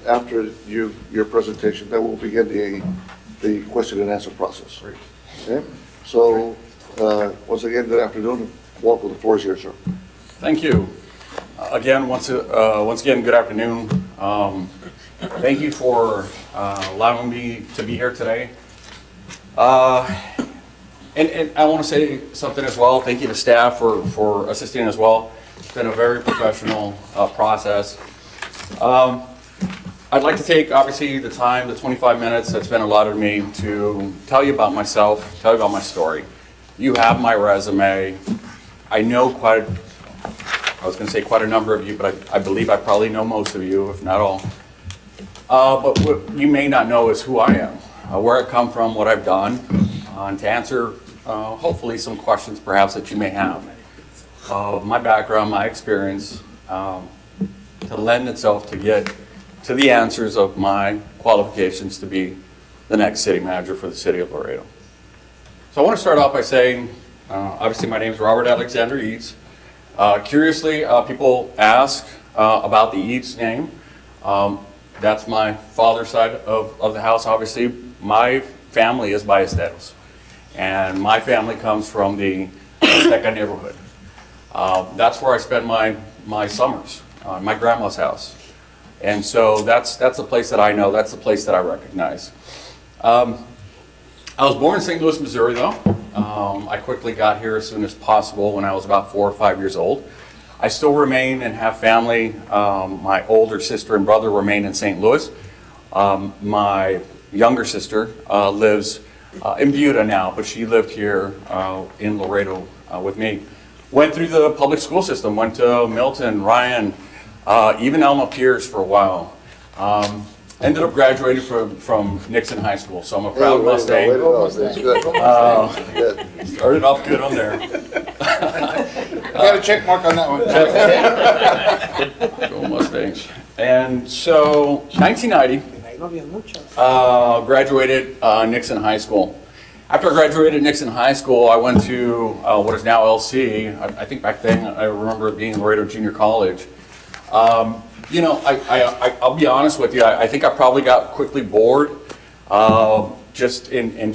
after your presentation, then we'll begin the question and answer process. Great. Okay? So, once again, good afternoon. Welcome. The floor is yours, sir. Thank you. Again, once again, good afternoon. Thank you for allowing me to be here today. And I want to say something as well. Thank you to staff for assisting as well. It's been a very professional process. I'd like to take, obviously, the time, the 25 minutes that's been allotted me to tell you about myself, tell you about my story. You have my resume. I know quite a number of you, but I believe I probably know most of you, if not all. But what you may not know is who I am, where I come from, what I've done, and to answer, hopefully, some questions perhaps that you may have. My background, my experience, to lend itself to get to the answers of my qualifications to be the next city manager for the city of Laredo. So I want to start off by saying, obviously my name is Robert Alexander Eads. Curiously, people ask about the Eads name. That's my father's side of the house. Obviously, my family is Ballesteros, and my family comes from the Azteca neighborhood. That's where I spend my summers, my grandma's house. And so that's the place that I know, that's the place that I recognize. I was born in St. Louis, Missouri, though. I quickly got here as soon as possible when I was about 4 or 5 years old. I still remain and have family. My older sister and brother remain in St. Louis. My younger sister lives in Buda now, but she lived here in Laredo with me. Went through the public school system, went to Milton, Ryan, even Alma Pierce for a while. Ended up graduating from Nixon High School, so I'm a proud Mustang. That's good. Good. Started off good on there. Got a check mark on that one. Go Mustangs. And so, 1990, graduated Nixon High School. After I graduated Nixon High School, I went to what is now LC. I think back then I remember it being Laredo Junior College. You know, I'll be honest with you. I think I probably got quickly bored, just in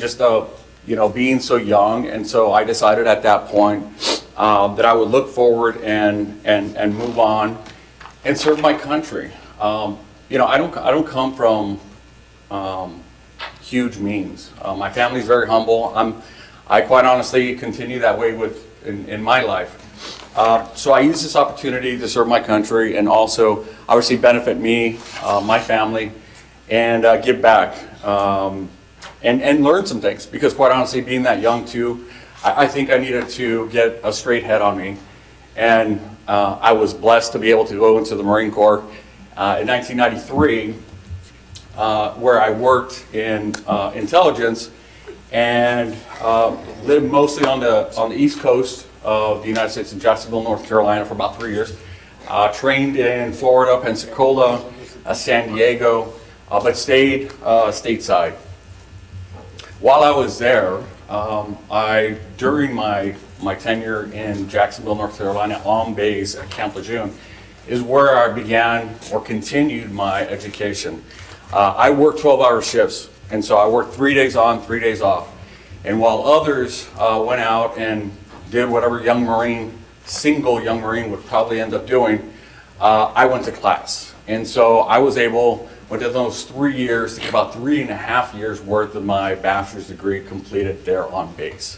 you know, being so young, and so I decided at that point that I would look forward and move on and serve my country. You know, I don't come from huge means. My family's very humble. I quite honestly continue that way in my life. So I use this opportunity to serve my country and also obviously benefit me, my family, and give back and learn some things, because quite honestly, being that young too, I think I needed to get a straight head on me. And I was blessed to be able to go into the Marine Corps in 1993, where I worked in intelligence and lived mostly on the East Coast of the United States in Jacksonville, North Carolina for about 3 years. Trained in Florida, Pensacola, San Diego, but stayed stateside. While I was there, during my tenure in Jacksonville, North Carolina, on base at Camp Lejeune, is where I began or continued my education. I worked 12-hour shifts, and so I worked 3 days on, 3 days off. And while others went out and did whatever single young Marine would probably end up doing, I went to class. And so I was able, within those 3 years, to get about 3.5 years worth of my bachelor's degree completed there on base.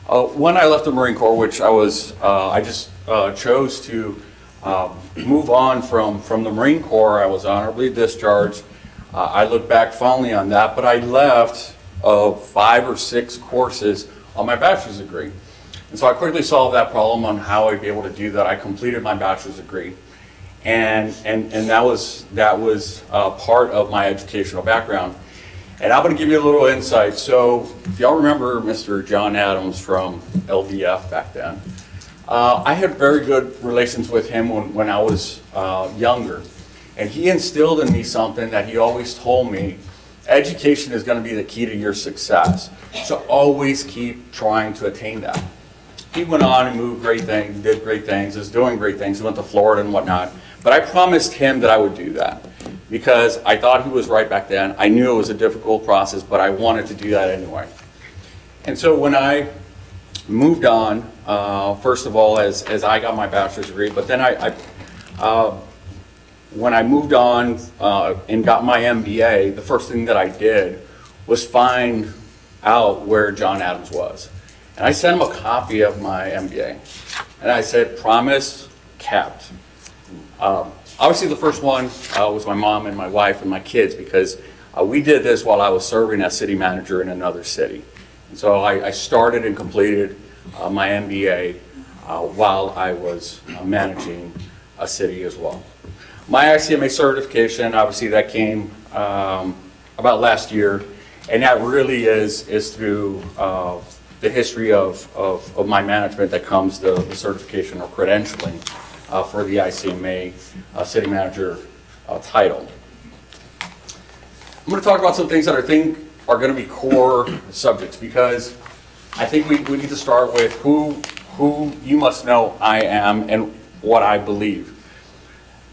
When I left the Marine Corps, which I just chose to move on from the Marine Corps, I was honorably discharged. I look back fondly on that, but I left 5 or 6 courses on my bachelor's degree. And so I quickly solved that problem on how I'd be able to do that. I completed my bachelor's degree, and that was part of my educational background. And I'm going to give you a little insight. So if y'all remember Mr. John Adams from LDF back then, I had very good relations with him when I was younger. And he instilled in me something that he always told me: education is going to be the key to your success. So always keep trying to attain that. He went on and moved great things, did great things, is doing great things. He went to Florida and whatnot. But I promised him that I would do that. because I thought he was right back then. I knew it was a difficult process, but I wanted to do that anyway. And so when I moved on, first of all, as I got my bachelor's degree, but then when I moved on and got my MBA, the first thing that I did was find out where John Adams was. And I sent him a copy of my MBA. And I said, promise kept. Obviously, the first one was my mom and my wife and my kids, because we did this while I was serving as city manager in another city. And so I started and completed my MBA while I was managing a city as well. My ICMA certification, obviously that came about last year, and that really is through the history of my management that comes the certification or credentialing for the ICMA city manager title. I'm going to talk about some things that I think are going to be core subjects, because I think we need to start with who you must know I am and what I believe.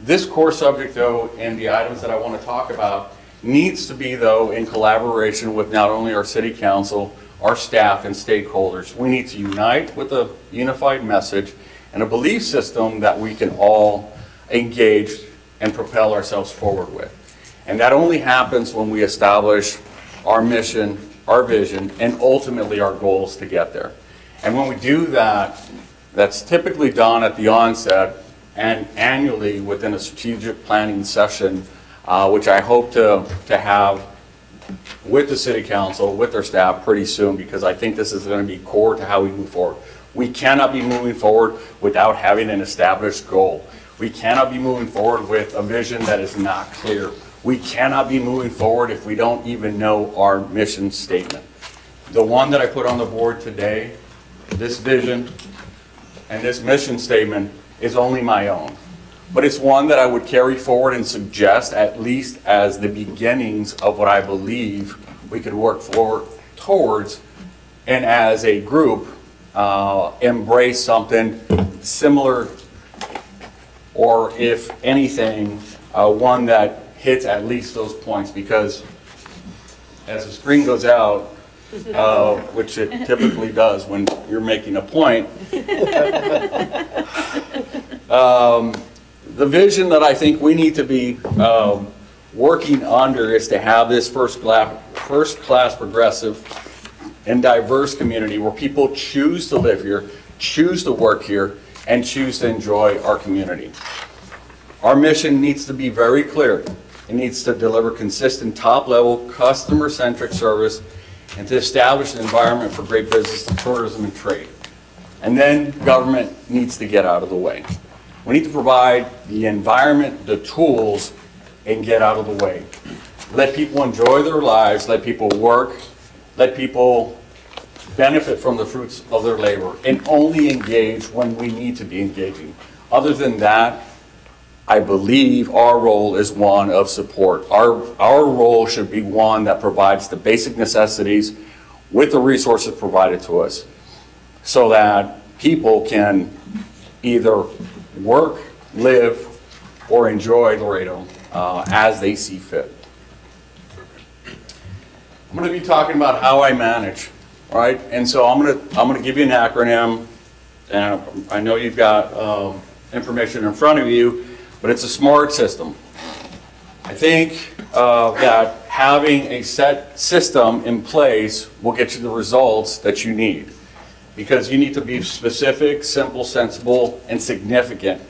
This core subject, though, and the items that I want to talk about needs to be, though, in collaboration with not only our city council, our staff, and stakeholders. We need to unite with a unified message and a belief system that we can all engage and propel ourselves forward with. And that only happens when we establish our mission, our vision, and ultimately our goals to get there. And when we do that, that's typically done at the onset and annually within a strategic planning session, which I hope to have with the city council, with their staff pretty soon, because I think this is going to be core to how we move forward. We cannot be moving forward without having an established goal. We cannot be moving forward with a vision that is not clear. We cannot be moving forward if we don't even know our mission statement. The one that I put on the board today, this vision and this mission statement, is only my own. But it's one that I would carry forward and suggest at least as the beginnings of what I believe we could work towards, and as a group embrace something similar, or if anything, one that hits at least those points, because as the screen goes out, which it typically does when you're making a point, the vision that I think we need to be working under is to have this first-class progressive and diverse community where people choose to live here, choose to work here, and choose to enjoy our community. Our mission needs to be very clear. It needs to deliver consistent top-level customer-centric service and to establish an environment for great business, tourism, and trade. And then government needs to get out of the way. We need to provide the environment, the tools, and get out of the way. Let people enjoy their lives, let people work, let people benefit from the fruits of their labor, and only engage when we need to be engaging. Other than that, I believe our role is one of support. Our role should be one that provides the basic necessities with the resources provided to us, so that people can either work, live, or enjoy Laredo as they see fit. I'm going to be talking about how I manage, right? And so I'm going to give you an acronym, and I know you've got information in front of you, but it's a SMART system. I think that having a set system in place will get you the results that you need, because you need to be specific, simple, sensible, and significant.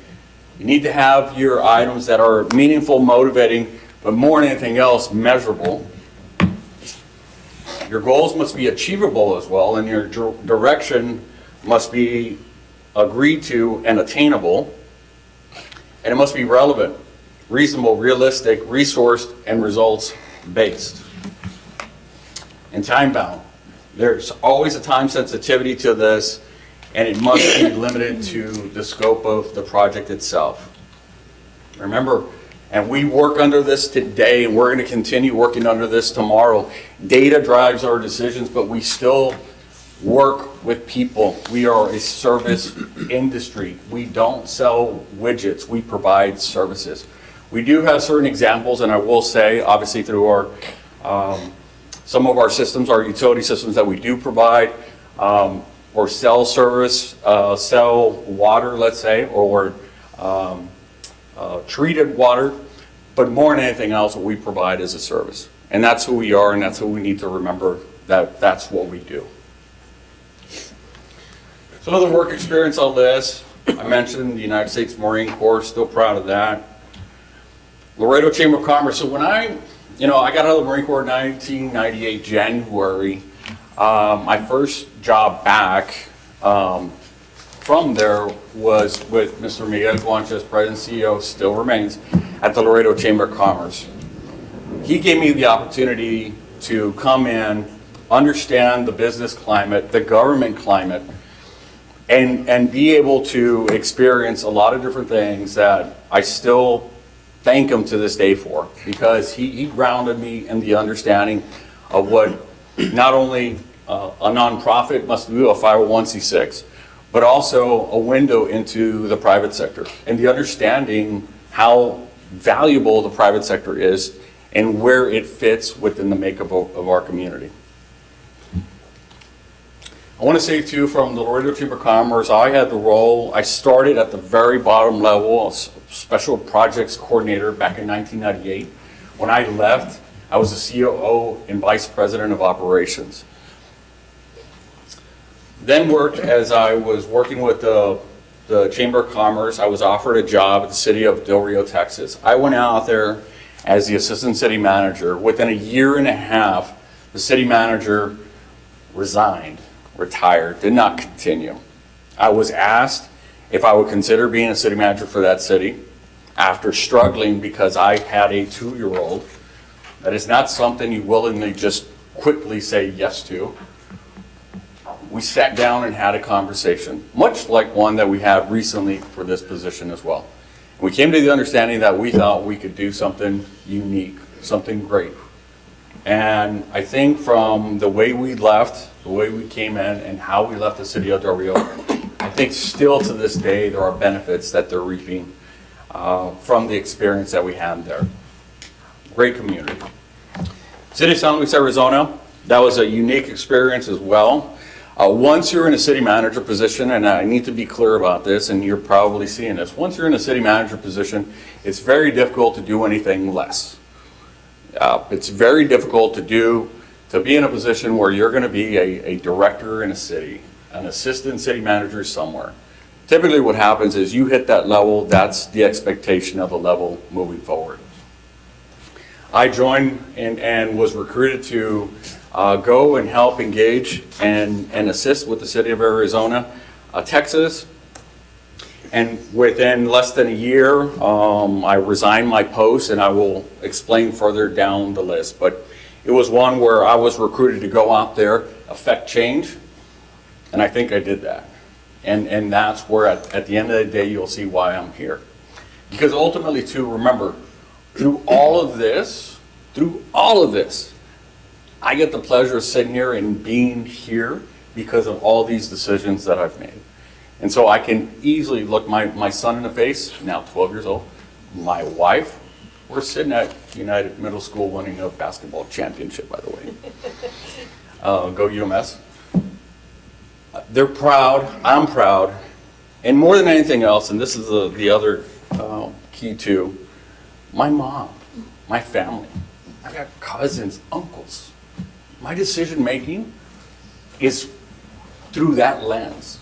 You need to have your items that are meaningful, motivating, but more than anything else, measurable. Your goals must be achievable as well, and your direction must be agreed to and attainable. And it must be relevant, reasonable, realistic, resourced, and results-based. And time-bound. There's always a time sensitivity to this, and it must be limited to the scope of the project itself. Remember, and we work under this today, and we're going to continue working under this tomorrow. Data drives our decisions, but we still work with people. We are a service industry. We don't sell widgets, we provide services. We do have certain examples, and I will say, obviously through some of our systems, our utility systems that we do provide, or sell service, sell water, let's say, or treated water, but more than anything else, what we provide is a service. And that's who we are, and that's who we need to remember, that that's what we do. Some of the work experience I'll list, I mentioned the United States Marine Corps, still proud of that. Laredo Chamber of Commerce. So when I got out of the Marine Corps in 1998, January. My first job back from there was with Mr. Miguel Guanches, President CEO, still remains, at the Laredo Chamber of Commerce. He gave me the opportunity to come in, understand the business climate, the government climate, and be able to experience a lot of different things that I still thank him to this day for, because he grounded me in the understanding of what not only a nonprofit must do, a 501c6, but also a window into the private sector, and the understanding how valuable the private sector is and where it fits within the makeup of our community. I want to say too, from the Laredo Chamber of Commerce, I had the role, I started at the very bottom level, a special projects coordinator back in 1998. When I left, I was the COO and Vice President of Operations. Then worked, as I was working with the Chamber of Commerce, I was offered a job at the city of Del Rio, Texas. I went out there as the assistant city manager. Within a year and a half, the city manager resigned, retired, did not continue. I was asked if I would consider being a city manager for that city after struggling because I had a 2-year-old. That is not something you willingly just quickly say yes to. We sat down and had a conversation, much like one that we had recently for this position as well. We came to the understanding that we thought we could do something unique, something great. And I think from the way we left, the way we came in, and how we left the city of Del Rio, I think still to this day there are benefits that they're reaping from the experience that we had there. Great community. City of San Luis, Arizona, that was a unique experience as well. Once you're in a city manager position, and I need to be clear about this, and you're probably seeing this, once you're in a city manager position, it's very difficult to do anything less. It's very difficult to be in a position where you're going to be a director in a city, an assistant city manager somewhere. Typically what happens is you hit that level, that's the expectation of the level moving forward. I joined and was recruited to go and help engage and assist with the city of Arizona, Texas. And within less than a year, I resigned my post, and I will explain further down the list. But it was one where I was recruited to go out there, affect change, and I think I did that. And that's where at the end of the day, you'll see why I'm here. Because ultimately too, remember, through all of this, I get the pleasure of sitting here and being here because of all these decisions that I've made. And so I can easily look my son in the face, now 12 years old, my wife. We're sitting at United Middle School winning a basketball championship, by the way. Go UMS. They're proud, I'm proud, and more than anything else, and this is the other key too, my mom, my family. I've got cousins, uncles. My decision making is through that lens.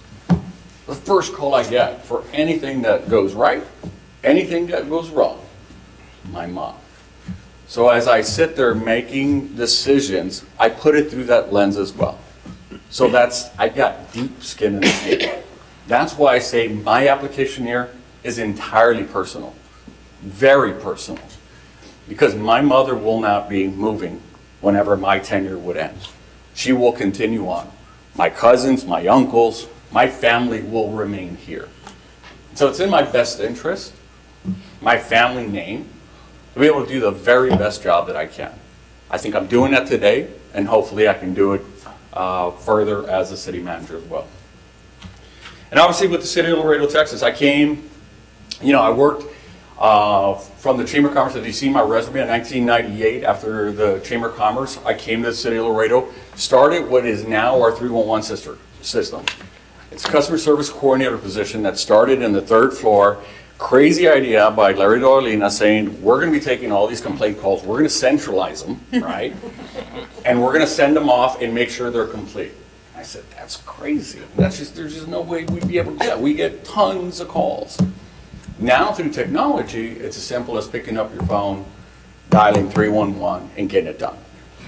The first call I get for anything that goes right, anything that goes wrong, my mom. So as I sit there making decisions, I put it through that lens as well. So I got deep skin in the game. That's why I say my application here is entirely personal, very personal, because my mother will not be moving whenever my tenure would end. She will continue on. My cousins, my uncles, my family will remain here. So it's in my best interest, my family name, to be able to do the very best job that I can. I think I'm doing that today, and hopefully I can do it further as a city manager as well. And obviously with the city of Laredo, Texas, I came, I worked From the Chamber of Commerce, if you see my resume in 1998, after the Chamber of Commerce, I came to the city of Laredo, started what is now our 311 system. It's a customer service coordinator position that started in the 3rd floor. Crazy idea by Laredo Alina saying, we're going to be taking all these complaint calls, we're going to centralize them, right? And we're going to send them off and make sure they're complete. I said, that's crazy. There's just no way we'd be able to do that. We get tons of calls. Now through technology, it's as simple as picking up your phone, dialing 311 and getting it done.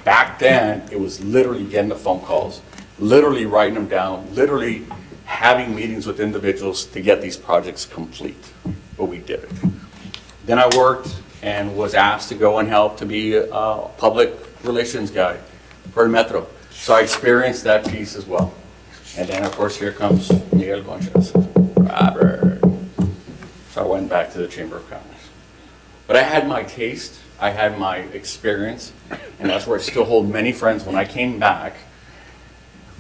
Back then, it was literally getting the phone calls, literally writing them down, literally having meetings with individuals to get these projects complete. But we did it. Then I worked and was asked to go and help to be a public relations guy for the Metro. So I experienced that piece as well. And then of course here comes Miguel Conchas. Robert. So I went back to the Chamber of Commerce. But I had my taste, I had my experience, and that's where I still hold many friends when I came back,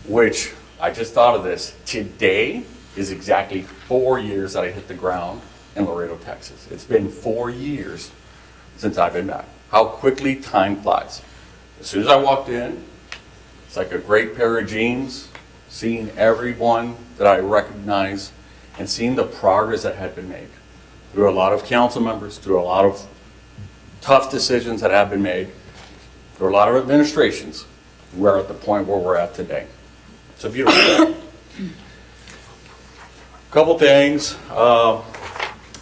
which I just thought of this. Today is exactly 4 years that I hit the ground in Laredo, Texas. It's been 4 years since I've been back. How quickly time flies. As soon as I walked in, it's like a great pair of jeans, seeing everyone that I recognize and seeing the progress that had been made through a lot of council members, through a lot of tough decisions that have been made, through a lot of administrations. We're at the point where we're at today. It's a beautiful day. Couple things.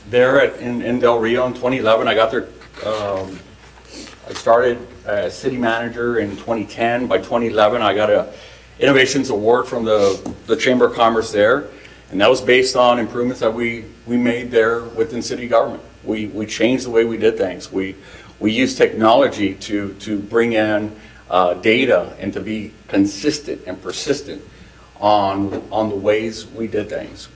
There in Del Rio in 2011, I got there. I started as city manager in 2010. By 2011, I got a Innovations Award from the Chamber of Commerce there, and that was based on improvements that we made there within city government. We changed the way we did things. We used technology to bring in data and to be consistent and persistent on the ways we did things.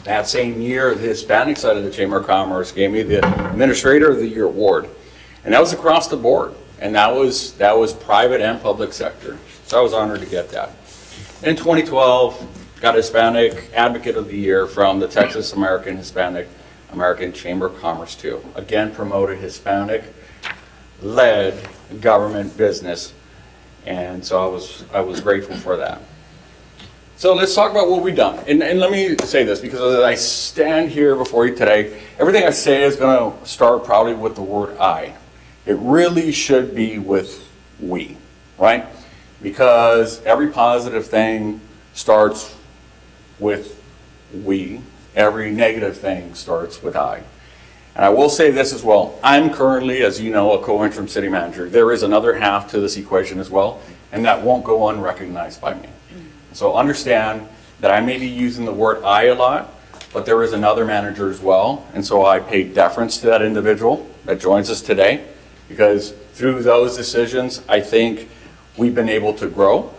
That same year, the Hispanic side of the Chamber of Commerce gave me the Administrator of the Year award, and that was across the board, and that was private and public sector. So I was honored to get that. In 2012, got Hispanic Advocate of the Year from the Texas Hispanic American Chamber of Commerce too. Again, promoted Hispanic-led government business, and so I was grateful for that. So let's talk about what we've done. And let me say this, because as I stand here before you today, everything I say is going to start probably with the word I. It really should be with we, right? Because every positive thing starts with we. Every negative thing starts with I. And I will say this as well. I'm currently, as you know, a co-interim city manager. There is another half to this equation as well, and that won't go unrecognized by me. So understand that I may be using the word I a lot, but there is another manager as well. And so I pay deference to that individual that joins us today, because through those decisions, I think we've been able to grow.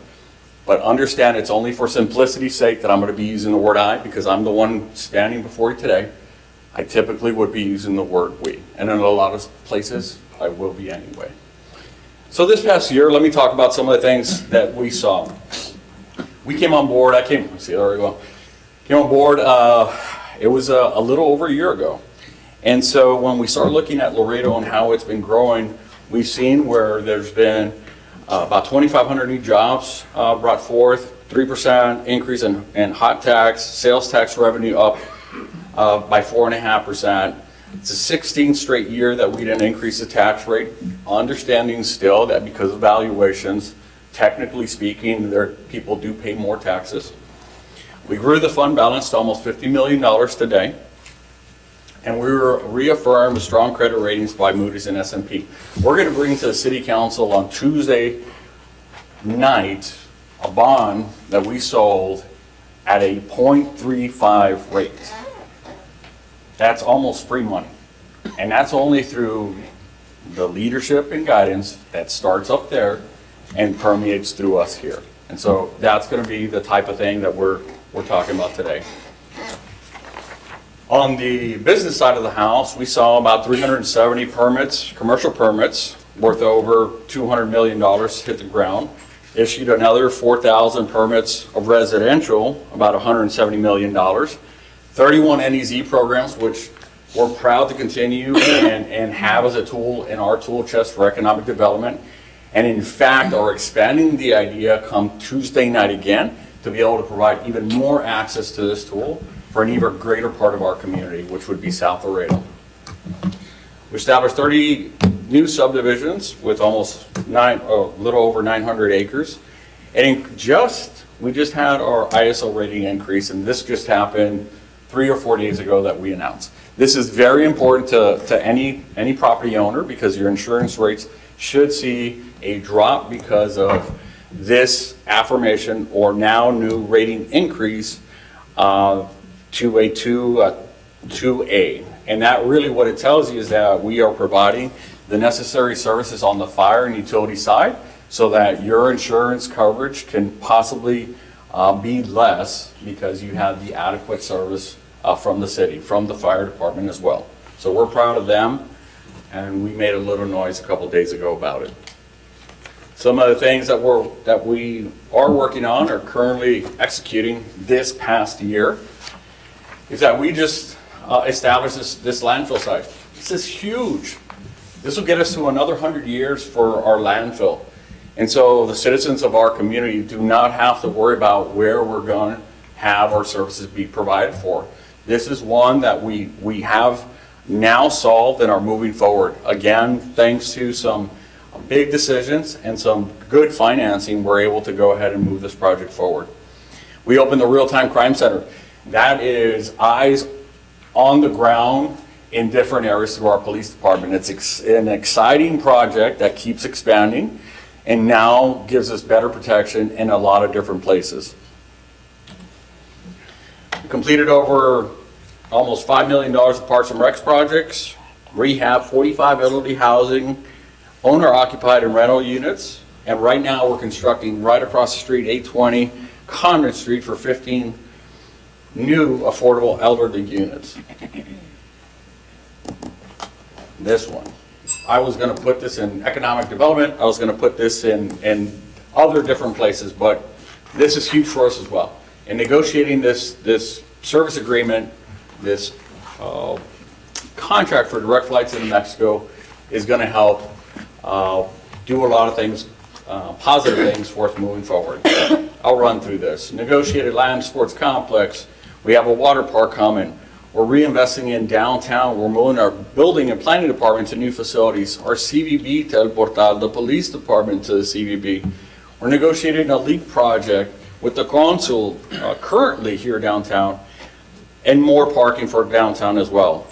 But understand it's only for simplicity's sake that I'm going to be using the word I, because I'm the one standing before you today. I typically would be using the word we. And in a lot of places, I will be anyway. So this past year, let me talk about some of the things that we saw. We came on board, came on board, it was a little over a year ago. And so when we start looking at Laredo and how it's been growing, we've seen where there's been about 2,500 new jobs brought forth, 3% increase in hot tax, sales tax revenue up by 4.5%. It's the 16th straight year that we didn't increase the tax rate, understanding still that because of valuations, technically speaking, people do pay more taxes. We grew the fund balance to almost $50 million today, and we were reaffirmed with strong credit ratings by Moody's and S&P. We're going to bring to the City Council on Tuesday night a bond that we sold at a 0.35 rate. That's almost free money, and that's only through the leadership and guidance that starts up there and permeates through us here. And so that's going to be the type of thing that we're talking about today. On the business side of the house, we saw about 370 permits, commercial permits, worth over $200 million hit the ground. Issued another 4,000 permits of residential, about $170 million. 31 NEZ programs, which we're proud to continue and have as a tool in our tool chest for economic development. And in fact, are expanding the idea come Tuesday night again to be able to provide even more access to this tool for an even greater part of our community, which would be South Laredo. We established 30 new subdivisions with almost a little over 900 acres. And we just had our ISO rating increase, and this just happened 3 or 4 days ago that we announced. This is very important to any property owner because your insurance rates should see a drop because of this affirmation or now new rating increase to a 2A. And that really what it tells you is that we are providing the necessary services on the fire and utility side so that your insurance coverage can possibly be less because you have the adequate service from the city, from the fire department as well. So we're proud of them, and we made a little noise a couple days ago about it. Some of the things that we are working on or currently executing this past year is that we just established this landfill site. This is huge. This will get us to another 100 years for our landfill. And so the citizens of our community do not have to worry about where we're going to have our services be provided for. This is one that we have now solved and are moving forward. Again, thanks to some big decisions and some good financing, we're able to go ahead and move this project forward. We opened the Real-Time Crime Center. That is eyes on the ground in different areas through our police department. It's an exciting project that keeps expanding and now gives us better protection in a lot of different places. We completed over almost $5 million of Parks and Recs projects, rehab 45 elderly housing, owner-occupied and rental units, and right now we're constructing right across the street, 820 Conrad Street for 15 new affordable elderly units. This one. I was going to put this in economic development. I was going to put this in other different places, but this is huge for us as well. In negotiating this service agreement, this contract for direct flights into Mexico is going to help do a lot of things, positive things for us moving forward. I'll run through this. Negotiated land sports complex. We have a water park coming. We're reinvesting in downtown. We're moving our building and planning department to new facilities. Our CVB to El Portal, the police department to the CVB. We're negotiating a leak project with the consul currently here downtown, and more parking for downtown as well.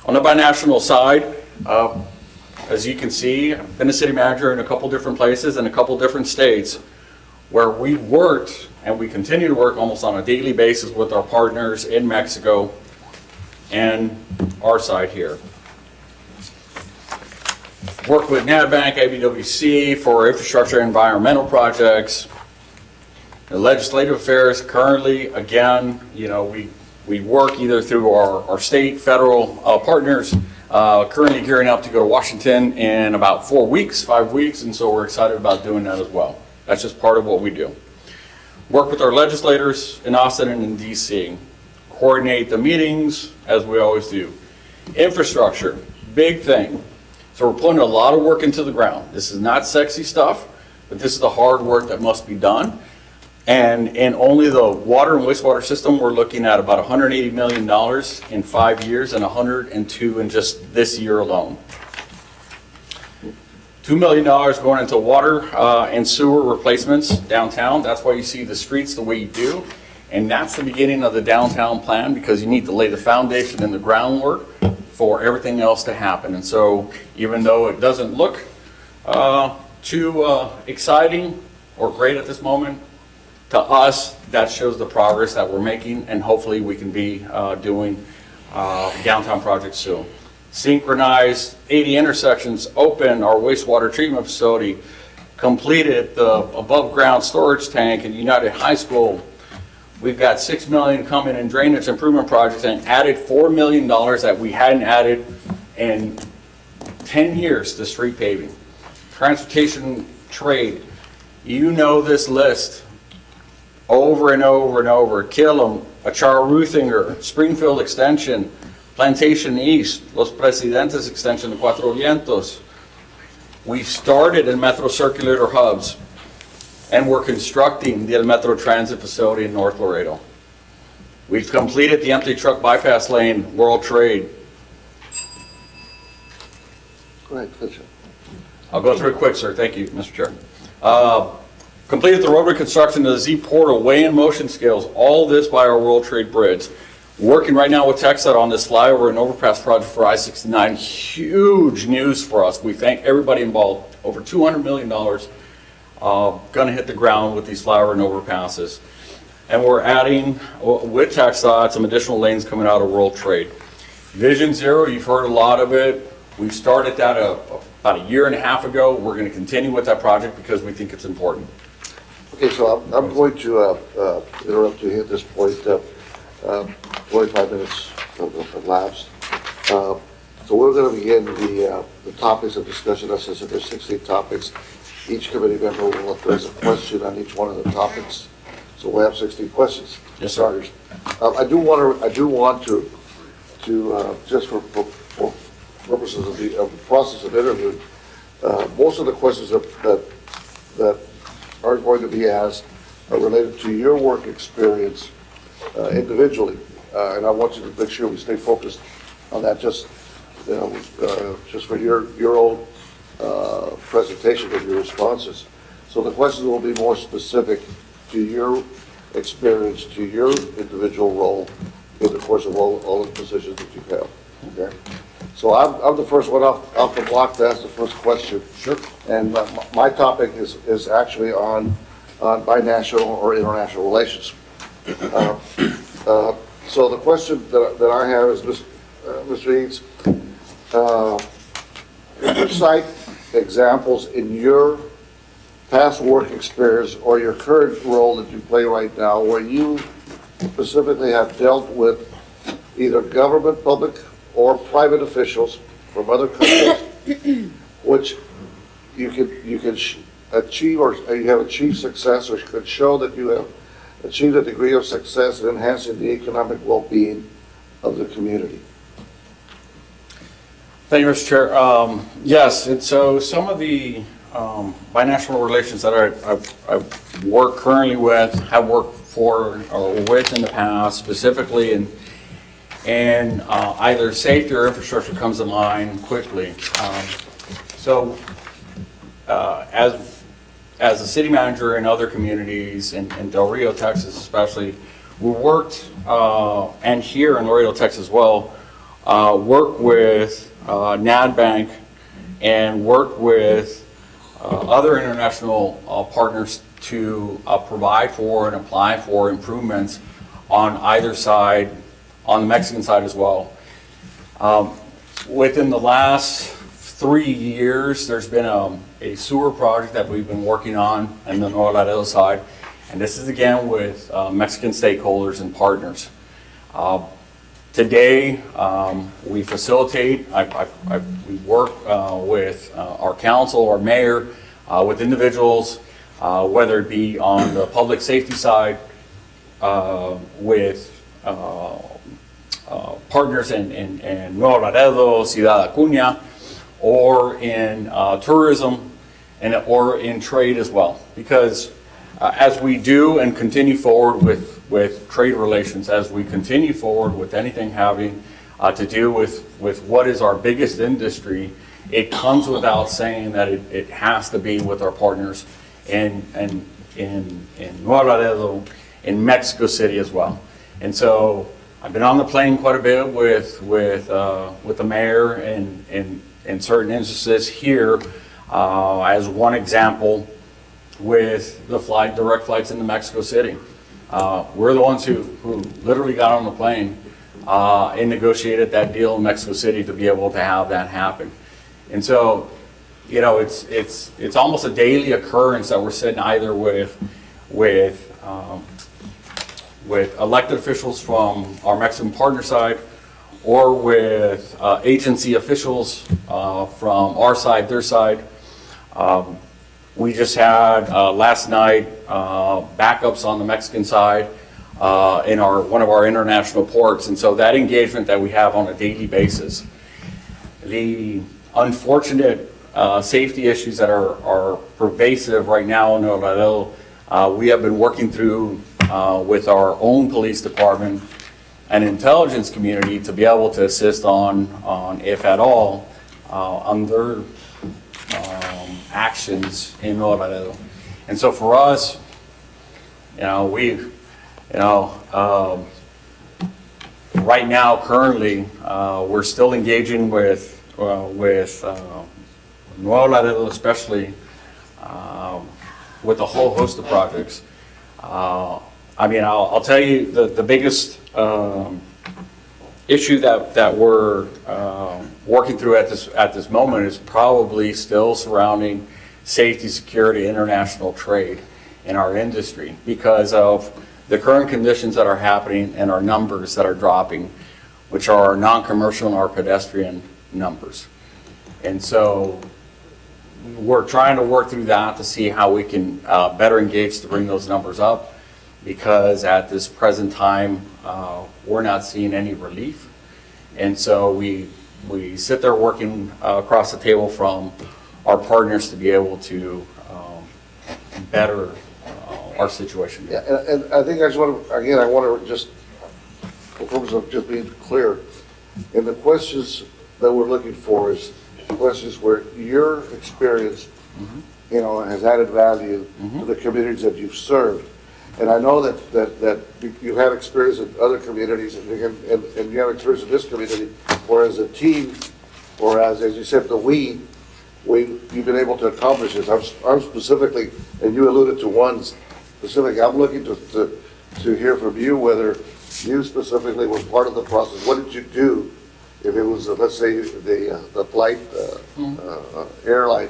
On the binational side, as you can see, I've been a city manager in a couple different places in a couple different states where we worked and we continue to work almost on a daily basis with our partners in Mexico and our side here. Work with NADBank, ABWC for infrastructure and environmental projects. The legislative affairs currently, again, you know, we work either through our state, federal partners, currently gearing up to go to Washington in about 5 weeks, and so we're excited about doing that as well. That's just part of what we do. Work with our legislators in Austin and in DC. Coordinate the meetings, as we always do. Infrastructure, big thing. So we're putting a lot of work into the ground. This is not sexy stuff, but this is the hard work that must be done. And in only the water and wastewater system, we're looking at about $180 million in 5 years and 102 in just this year alone. $2 million going into water and sewer replacements downtown. That's why you see the streets the way you do. And that's the beginning of the downtown plan, because you need to lay the foundation and the groundwork for everything else to happen. And so even though it doesn't look too exciting or great at this moment, to us, that shows the progress that we're making, and hopefully we can be doing downtown projects soon. Synchronized 80 intersections, open our wastewater treatment facility, completed the above ground storage tank in United High School. We've got $6 million coming in drainage improvement projects and added $4 million that we hadn't added in 10 years to street paving. Transportation trade, you know this list over and over and over. Killam, Achara Ruthinger, Springfield Extension, Plantation East, Los Presidentes Extension de Cuatro Vientos. We've started in Metro Circulator hubs, and we're constructing the El Metro Transit Facility in North Laredo. We've completed the empty truck bypass lane, World Trade. Go ahead, finish it. I'll go through it quick, sir. Thank you, Mr. Chair. Completed the road reconstruction of the Z Portal, weigh and motion scales, all this by our World Trade Bridge. Working right now with TxDOT on this flyover and overpass project for I-69. Huge news for us. We thank everybody involved. Over $200 million gonna hit the ground with these flyover and overpasses. And we're adding, with TxDOT, some additional lanes coming out of World Trade. Vision Zero, you've heard a lot of it. We've started that about a year and a half ago. We're gonna continue with that project because we think it's important. Okay, so I'm going to interrupt you here at this point. 45 minutes have elapsed. So we're going to begin the topics of discussion. As I said, there's 16 topics. Each committee member will address a question on each one of the topics. So we have 16 questions. Yes, sir. Starters. I do want to just for purposes of the process of interview, most of the questions that are going to be asked are related to your work experience individually. And I want you to make sure we stay focused on that, just for your own presentation of your responses. So the questions will be more specific to your experience, to your individual role in the course of all the positions that you've held. Okay. So I'm the first one off the block to ask the first question. Sure. And my topic is actually on binational or international relations. So the question that I have is, Mr. Eads, could you cite examples in your past work experience or your current role that you play right now where you specifically have dealt with either government, public, or private officials from other countries, which you can achieve or you have achieved success or could show that you have achieved a degree of success in enhancing the economic well-being of the community? Thank you, Mr. Chair. Yes, and so some of the binational relations that I work currently with, have worked for or with in the past, specifically in either safety or infrastructure comes in line quickly. As a city manager in other communities, in Del Rio, Texas especially, we worked, and here in Laredo, Texas as well, work with NADBank and work with other international partners to provide for and apply for improvements on either side, on the Mexican side as well. Within the last 3 years, there's been a sewer project that we've been working on the Nuevo Laredo side, and this is again with Mexican stakeholders and partners. Today, we facilitate, we work with our council, our mayor, with individuals, whether it be on the public safety side, with partners in Nuevo Laredo, Ciudad Acuña, or in tourism, or in trade as well. Because as we do and continue forward with trade relations, as we continue forward with anything having to do with what is our biggest industry, it comes without saying that it has to be with our partners in Nuevo Laredo, in Mexico City as well. And so I've been on the plane quite a bit with the mayor in certain instances here, as one example, with the direct flights into Mexico City. We're the ones who literally got on the plane and negotiated that deal in Mexico City to be able to have that happen. And so, you know, it's almost a daily occurrence that we're sitting either with elected officials from our Mexican partner side, or with agency officials from our side, their side. We just had last night backups on the Mexican side in one of our international ports. And so that engagement that we have on a daily basis, the unfortunate safety issues that are pervasive right now in Laredo, we have been working through with our own police department and intelligence community to be able to assist on if at all, on their actions in Laredo. And so for us, right now, currently, we're still engaging with Nuevo Laredo, especially with a whole host of projects. I'll tell you the biggest issue that we're working through at this moment is probably still surrounding safety, security, international trade in our industry because of the current conditions that are happening and our numbers that are dropping, which are our non-commercial and our pedestrian numbers. And so we're trying to work through that to see how we can better engage to bring those numbers up, because at this present time, we're not seeing any relief. And so we sit there working across the table from our partners to be able to better our situation. Yeah, and I think I want to just, for purpose of just being clear, in the questions that we're looking for is questions where your experience, has added value to the communities that you've served. And I know that you have experience in other communities and you have experience in this community, whereas a team, or as you said, you've been able to accomplish this. I'm specifically, and you alluded to one specific, I'm looking to hear from you whether you specifically were part of the process. What did you do if it was, let's say, the flight, airline?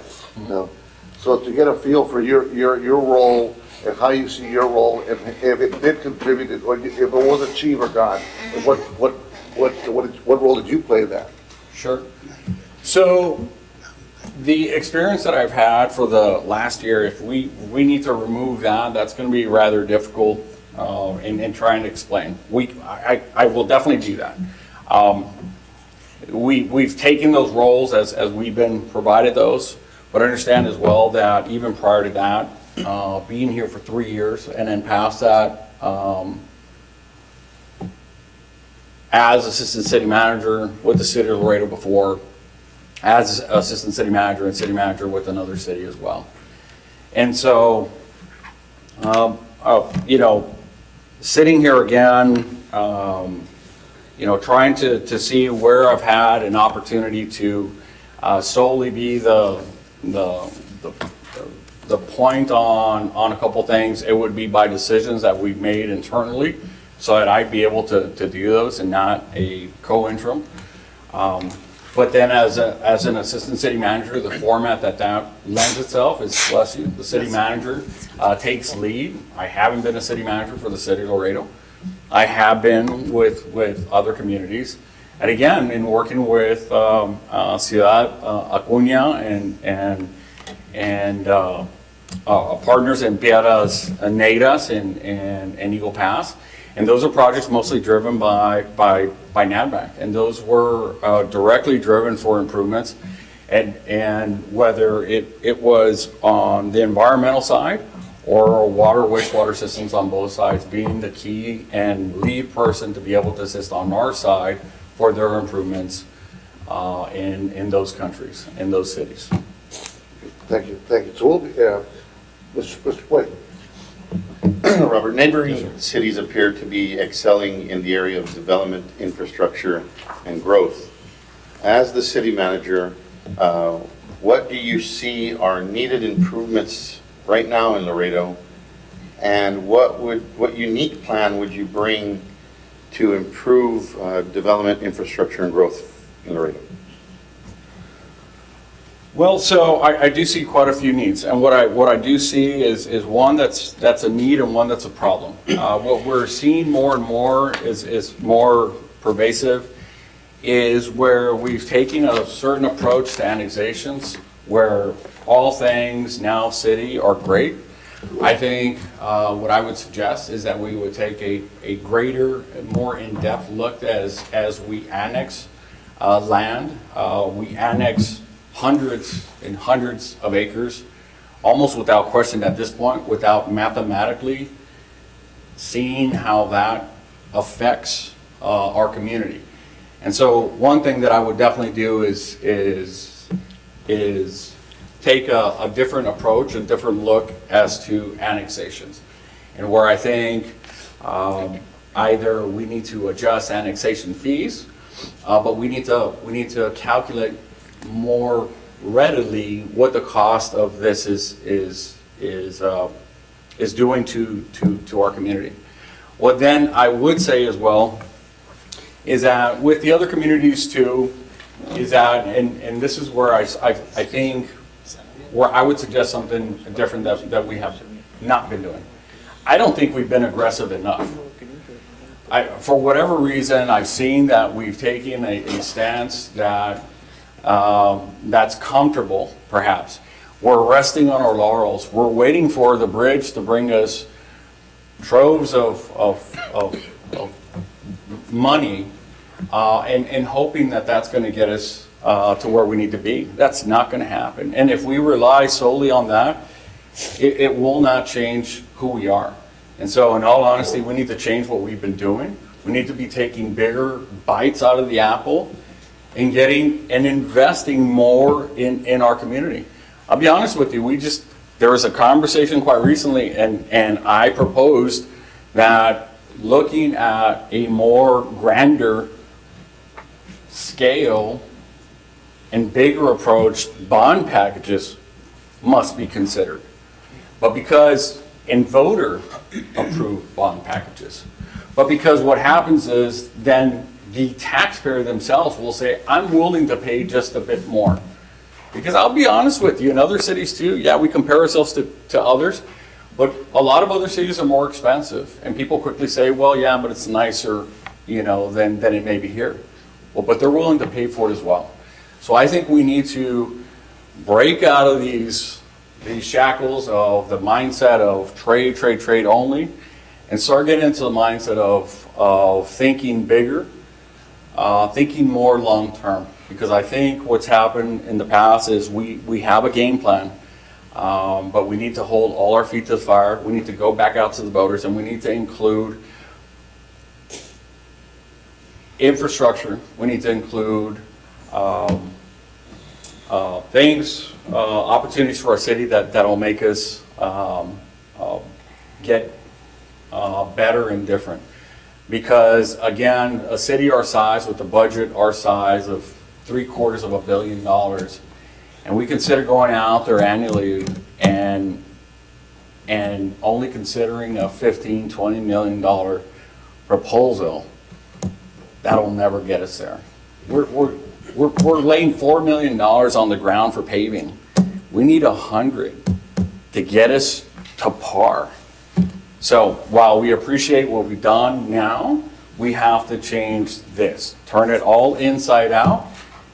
So to get a feel for your role and how you see your role, and if it did contribute, or if it was achieved or not, and what role did you play in that? Sure. So the experience that I've had for the last year, if we need to remove that, that's going to be rather difficult in trying to explain. I will definitely do that. We've taken those roles as we've been provided those, but understand as well that even prior to that, being here for 3 years and then past that, as assistant city manager with the city of Laredo before, as assistant city manager and city manager with another city as well. And so, sitting here again, trying to see where I've had an opportunity to solely be the point on a couple things, it would be by decisions that we've made internally, so that I'd be able to do those and not a co-interim. But then as an assistant city manager, the format that lends itself is, bless you, the city manager takes lead. I haven't been a city manager for the city of Laredo. I have been with other communities. And again, in working with Ciudad Acuña and partners in Piedras Negras and Eagle Pass. And those are projects mostly driven by NADVAC, and those were directly driven for improvements. And whether it was on the environmental side or water, wastewater systems on both sides, being the key and lead person to be able to assist on our side for their improvements in those countries, in those cities. Thank you. So we'll be, Mr. White. Robert, neighboring cities appear to be excelling in the area of development, infrastructure, and growth. As the city manager, what do you see are needed improvements right now in Laredo, and what unique plan would you bring to improve development, infrastructure, and growth in Laredo? Well, so I do see quite a few needs, and what I do see is one that's a need and one that's a problem. What we're seeing more and more is more pervasive, is where we've taken a certain approach to annexations, where all things now city are great, I think what I would suggest is that we would take a greater, more in-depth look as we annex land. We annex hundreds and hundreds of acres, almost without question at this point, without mathematically seeing how that affects our community. And so one thing that I would definitely do is take a different approach, a different look as to annexations. And where I think either we need to adjust annexation fees, but we need to calculate more readily what the cost of this is doing to our community. What then I would say as well is that with the other communities too, is that, and this is where I think, where I would suggest something different that we have not been doing. I don't think we've been aggressive enough. For whatever reason, I've seen that we've taken a stance that that's comfortable, perhaps. We're resting on our laurels. We're waiting for the bridge to bring us troves of money, and hoping that that's going to get us to where we need to be. That's not going to happen. And if we rely solely on that, it will not change who we are. And so in all honesty, we need to change what we've been doing. We need to be taking bigger bites out of the apple and getting and investing more in our community. I'll be honest with you, there was a conversation quite recently, and I proposed that looking at a more grander scale and bigger approach, bond packages must be considered. But because in voter approved bond packages, but because what happens is then the taxpayer themselves will say, I'm willing to pay just a bit more. Because I'll be honest with you, in other cities too, yeah, we compare ourselves to others, but a lot of other cities are more expensive. And people quickly say, well, yeah, but it's nicer, than it may be here. Well, but they're willing to pay for it as well. So I think we need to break out of these shackles of the mindset of trade only, and start getting into the mindset of thinking bigger, thinking more long-term. Because I think what's happened in the past is we have a game plan, but we need to hold all our feet to the fire. We need to go back out to the voters, and we need to include infrastructure. We need to include opportunities for our city that will make us get better and different. Because again, a city our size with a budget our size of $750 million, and we consider going out there annually and only considering a $15-20 million proposal, that'll never get us there. We're laying $4 million on the ground for paving. We need 100 to get us to par. So while we appreciate what we've done now, we have to change this, turn it all inside out,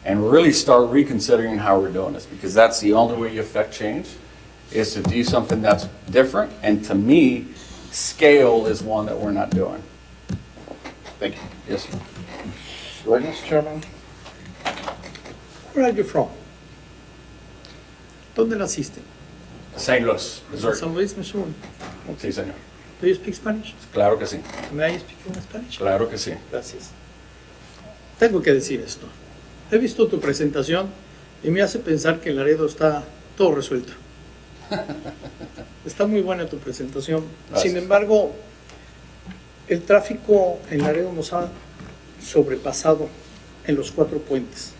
and really start reconsidering how we're doing this, because that's the only way you affect change, is to do something that's different. And to me, scale is one that we're not doing. Thank you. Yes, sir. Dueñas, Chairman? Where are you from? ¿Dónde naciste? St. Louis, Missouri. San Luis, Missouri. Sí, señor. Do you speak Spanish? Claro que sí. May I speak in Spanish? Claro que sí. Gracias. Tengo que decir esto. He visto tu presentación y me hace pensar que en Laredo está todo resuelto. Está muy buena tu presentación. Gracias. Sin embargo, el tráfico en Laredo nos ha sobrepasado en los 4 puentes.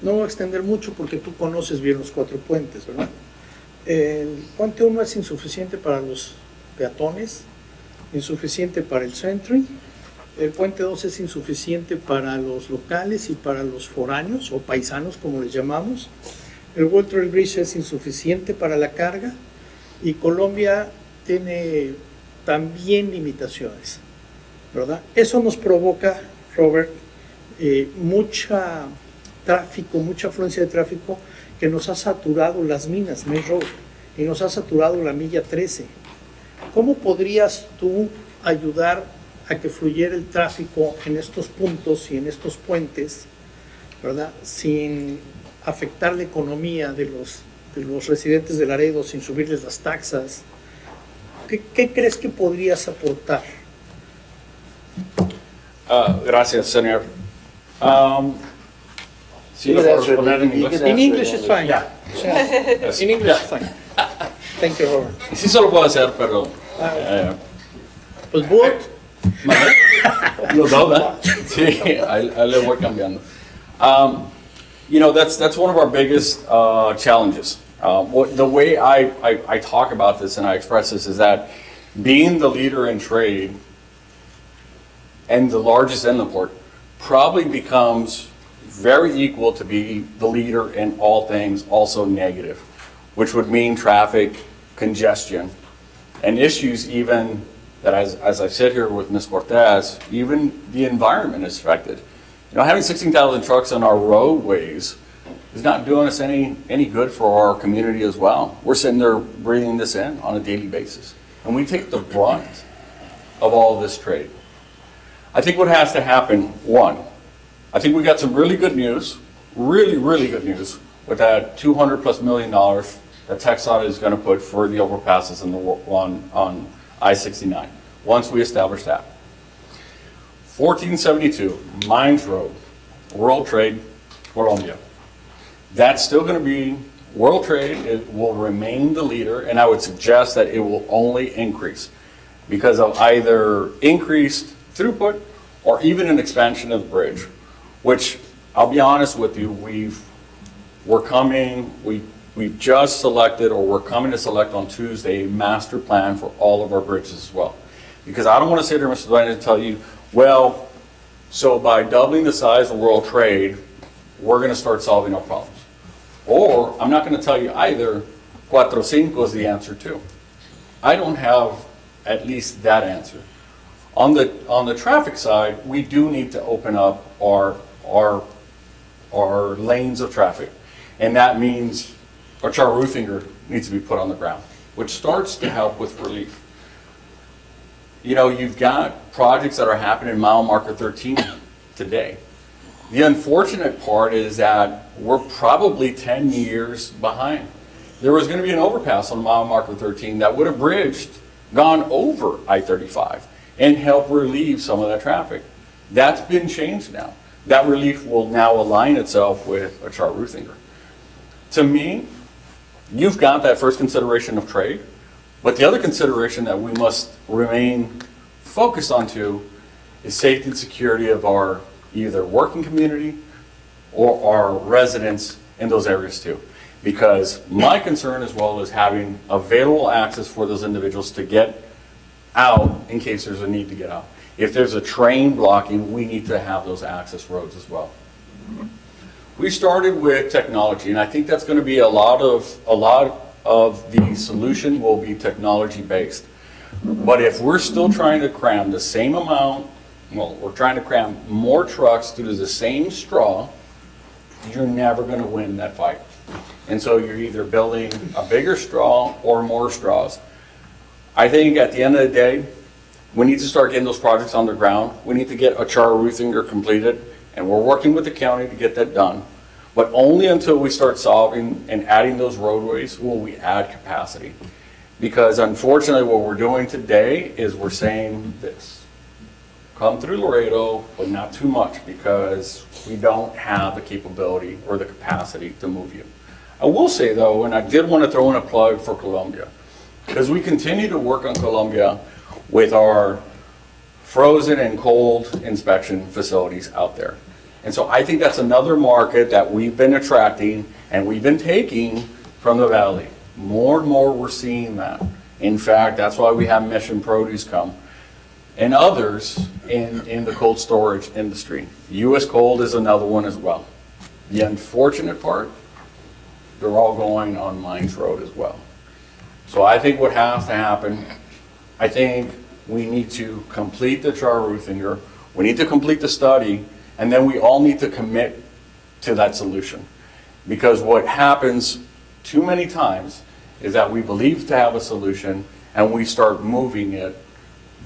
No voy a extender mucho porque tú conoces bien los 4 puentes, ¿verdad? El puente 1 es insuficiente para los peatones, insuficiente para el Sentry. El puente 2 es insuficiente para los locales y para los foráneos o paisanos, como les llamamos. El World Trade Bridge es insuficiente para la carga, y Colombia tiene también limitaciones, ¿verdad? Eso nos provoca, Robert, mucha afluencia de tráfico que nos ha saturado las minas, Main Road. y nos ha saturado la milla 13. ¿Cómo podrías tú ayudar a que fluyera el tráfico en estos puntos y en estos puentes, ¿verdad? Sin afectar la economía de los residentes de Laredo, sin subirles las taxas? ¿Qué crees que podrías aportar? Gracias, señor. Sí, You lo can puedo answer it responder en in- you inglés. can In English is fine. Yeah. Yeah. In English is fine. Thank you, Robert. Sí se lo puedo hacer, pero... Pues both. Los dos, ¿verdad? Sí, ahí le voy cambiando. You know, that's one of our biggest challenges. The way I talk about this and I express this is that being the leader in trade and the largest in the port probably becomes very equal to be the leader in all things also negative, which would mean traffic, congestion, and issues even that as I sit here with Ms. Cortez, even the environment is affected. You know, having 16,000 trucks on our roadways is not doing us any good for our community as well. We're sitting there breathing this in on a daily basis, and we take the brunt of all of this trade. I think what has to happen, one, I think we got some really good news, really good news with that $200+ million that TxDOT is going to put for the overpasses in the on I-69. Once we establish that, 1472 Mines Road, World Trade, Colombia. That's still going to be World Trade. It will remain the leader, and I would suggest that it will only increase because of either increased throughput or even an expansion of the bridge, which I'll be honest with you, we've just selected, or we're coming to select on Tuesday, a master plan for all of our bridges as well. Because I don't want to sit here, Mr. Duane, and tell you, well, so by doubling the size of world trade, we're going to start solving our problems. Or I'm not going to tell you either, 4-5 is the answer too. I don't have at least that answer. On the traffic side, we do need to open up our lanes of traffic. And that means a char finger needs to be put on the ground, which starts to help with relief. You know, you've got projects that are happening in mile marker 13 today. The unfortunate part is that we're probably 10 years behind. There was going to be an overpass on mile marker 13 that would have gone over I-35 and help relieve some of that traffic. That's been changed now. That relief will now align itself with a char finger. To me, you've got that first consideration of trade, but the other consideration that we must remain focused on too is safety and security of our either working community or our residents in those areas too. Because my concern as well is having available access for those individuals to get out in case there's a need to get out. If there's a train blocking, we need to have those access roads as well. We started with technology, and I think that's going to be a lot of the solution will be technology based. But if we're still trying to cram the same amount, well, we're trying to cram more trucks through the same straw, you're never going to win that fight. And so you're either building a bigger straw or more straws. I think at the end of the day, we need to start getting those projects on the ground. We need to get a char finger completed, and we're working with the county to get that done. But only until we start solving and adding those roadways will we add capacity. Because unfortunately what we're doing today is we're saying this. Come through Laredo, but not too much because we don't have the capability or the capacity to move you. I will say though, and I did want to throw in a plug for Colombia, because we continue to work on Colombia with our frozen and cold inspection facilities out there. And so I think that's another market that we've been attracting and we've been taking from the valley. More and more we're seeing that. In fact, that's why we have Mission Produce come and others in the cold storage industry. U.S. Cold is another one as well. The unfortunate part, they're all going on Mines Road as well. So I think what has to happen, I think we need to complete the char finger, we need to complete the study, and then we all need to commit to that solution. Because what happens too many times is that we believe to have a solution and we start moving it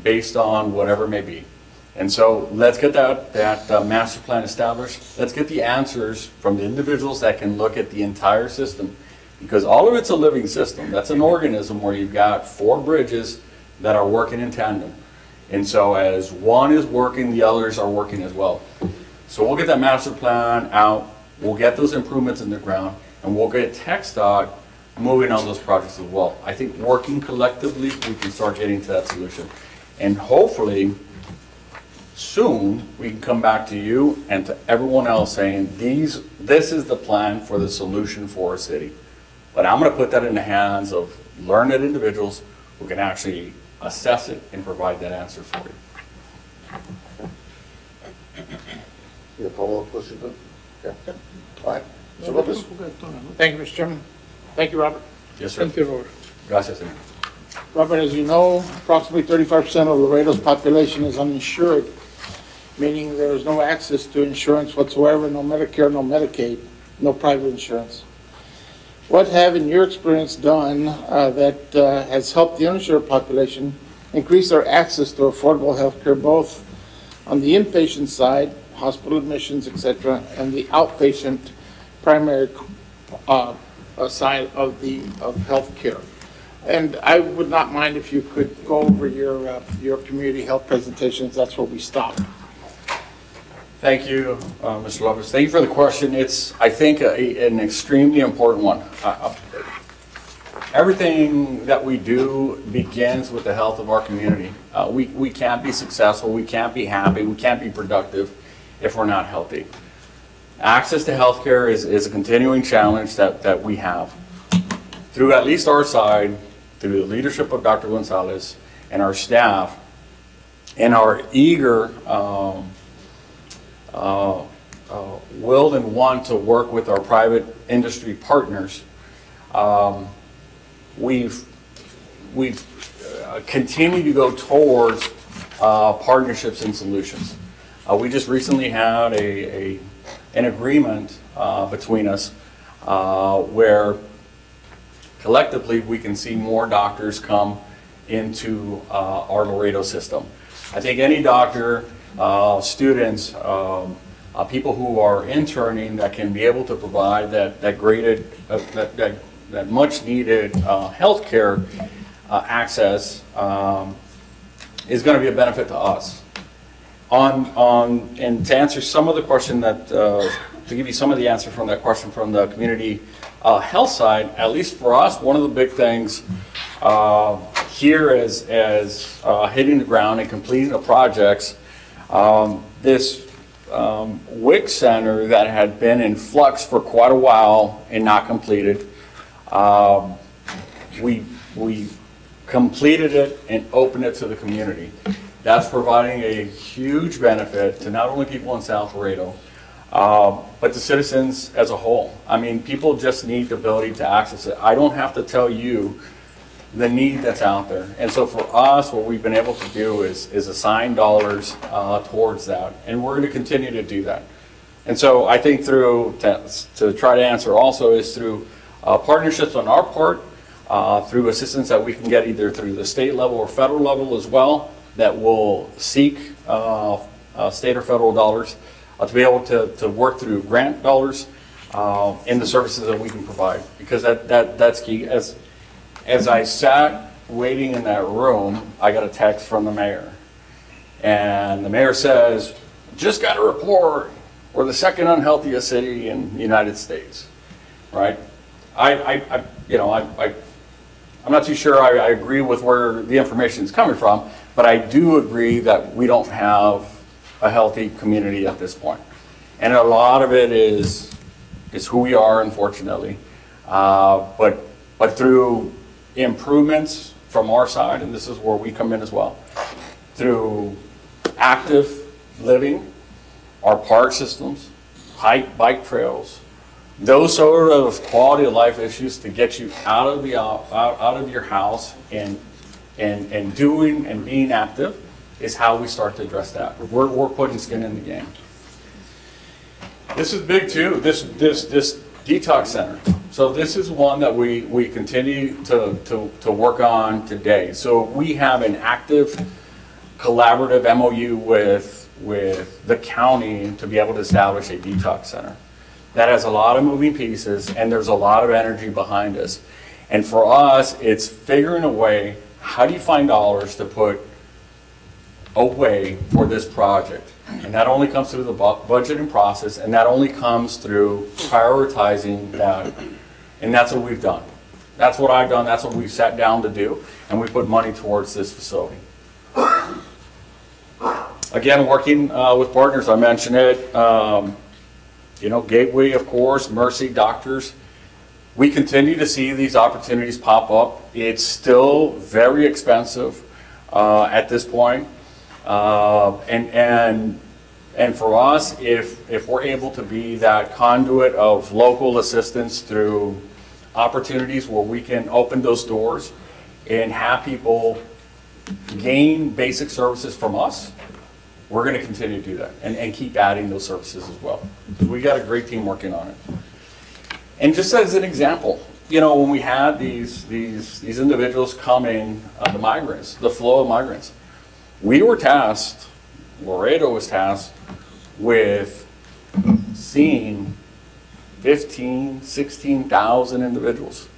based on whatever it may be. And so let's get that master plan established. Let's get the answers from the individuals that can look at the entire system, because all of it's a living system. That's an organism where you've got 4 bridges that are working in tandem. And so as one is working, the others are working as well. So we'll get that master plan out, we'll get those improvements in the ground, and we'll get TxDOT moving on those projects as well. I think working collectively, we can start getting to that solution. And hopefully, soon, we can come back to you and to everyone else saying, this is the plan for the solution for our city. But I'm gonna put that in the hands of learned individuals who can actually assess it and provide that answer for you. You have a follow-up question, then? Yeah. All right. So Lopez? Thank you, Mr. Chairman. Thank you, Robert. Yes, sir. Thank you, Robert. Gracias, señor. Robert, as you know, approximately 35% of Laredo's population is uninsured, meaning there is no access to insurance whatsoever, no Medicare, no Medicaid, no private insurance. What have, in your experience, done that has helped the uninsured population increase their access to affordable health care, both on the inpatient side, hospital admissions, et cetera, and the outpatient primary side of health care? And I would not mind if you could go over your community health presentations. That's where we stop. Thank you, Mr. Lopez. Thank you for the question. It's, I think, an extremely important one. Everything that we do begins with the health of our community. We can't be successful, we can't be happy, we can't be productive if we're not healthy. Access to healthcare is a continuing challenge that we have. Through at least our side, through the leadership of Dr. Gonzalez and our staff, and our eager will and want to work with our private industry partners, we've continued to go towards partnerships and solutions. We just recently had an agreement between us where collectively we can see more doctors come into our Laredo system. I think any doctor, students, people who are interning that can be able to provide that much needed healthcare access is going to be a benefit to us. And to answer some of the question to give you some of the answer from that question from the community health side, at least for us, one of the big things here is hitting the ground and completing the projects. This WIC center that had been in flux for quite a while and not completed, we completed it and opened it to the community. That's providing a huge benefit to not only people in South Laredo, but to citizens as a whole. I mean, people just need the ability to access it. I don't have to tell you the need that's out there. And so for us, what we've been able to do is assign dollars towards that. And we're going to continue to do that. And so I think to try to answer also is through partnerships on our part, through assistance that we can get either through the state level or federal level as well, that will seek state or federal dollars to be able to work through grant dollars in the services that we can provide. Because that's key. As I sat waiting in that room, I got a text from the mayor. And the mayor says, just got a report, we're the second unhealthiest city in the United States, right? I'm not too sure I agree with where the information is coming from, but I do agree that we don't have a healthy community at this point. And a lot of it is who we are, unfortunately. But through improvements from our side, and this is where we come in as well, through active living, our park systems, bike trails, those sort of quality of life issues to get you out of your house and doing and being active is how we start to address that. We're putting skin in the game. This is big too. This Detox center. So this is one that we continue to work on today. So we have an active collaborative MOU with the county to be able to establish a detox center. That has a lot of moving pieces, and there's a lot of energy behind us. And for us, it's figuring a way, how do you find dollars to put away for this project? And that only comes through the budgeting process, and that only comes through prioritizing that. And that's what we've done. That's what I've done, that's what we've sat down to do, and we put money towards this facility. Again, working with partners, I mentioned it, Gateway, of course, Mercy, doctors. We continue to see these opportunities pop up. It's still very expensive at this point. And for us, if we're able to be that conduit of local assistance through opportunities where we can open those doors and have people gain basic services from us, we're going to continue to do that and keep adding those services as well. We got a great team working on it. And just as an example, when we had these individuals coming, the migrants, the flow of migrants, we were tasked, Laredo was tasked with seeing 15, 16,000 individuals.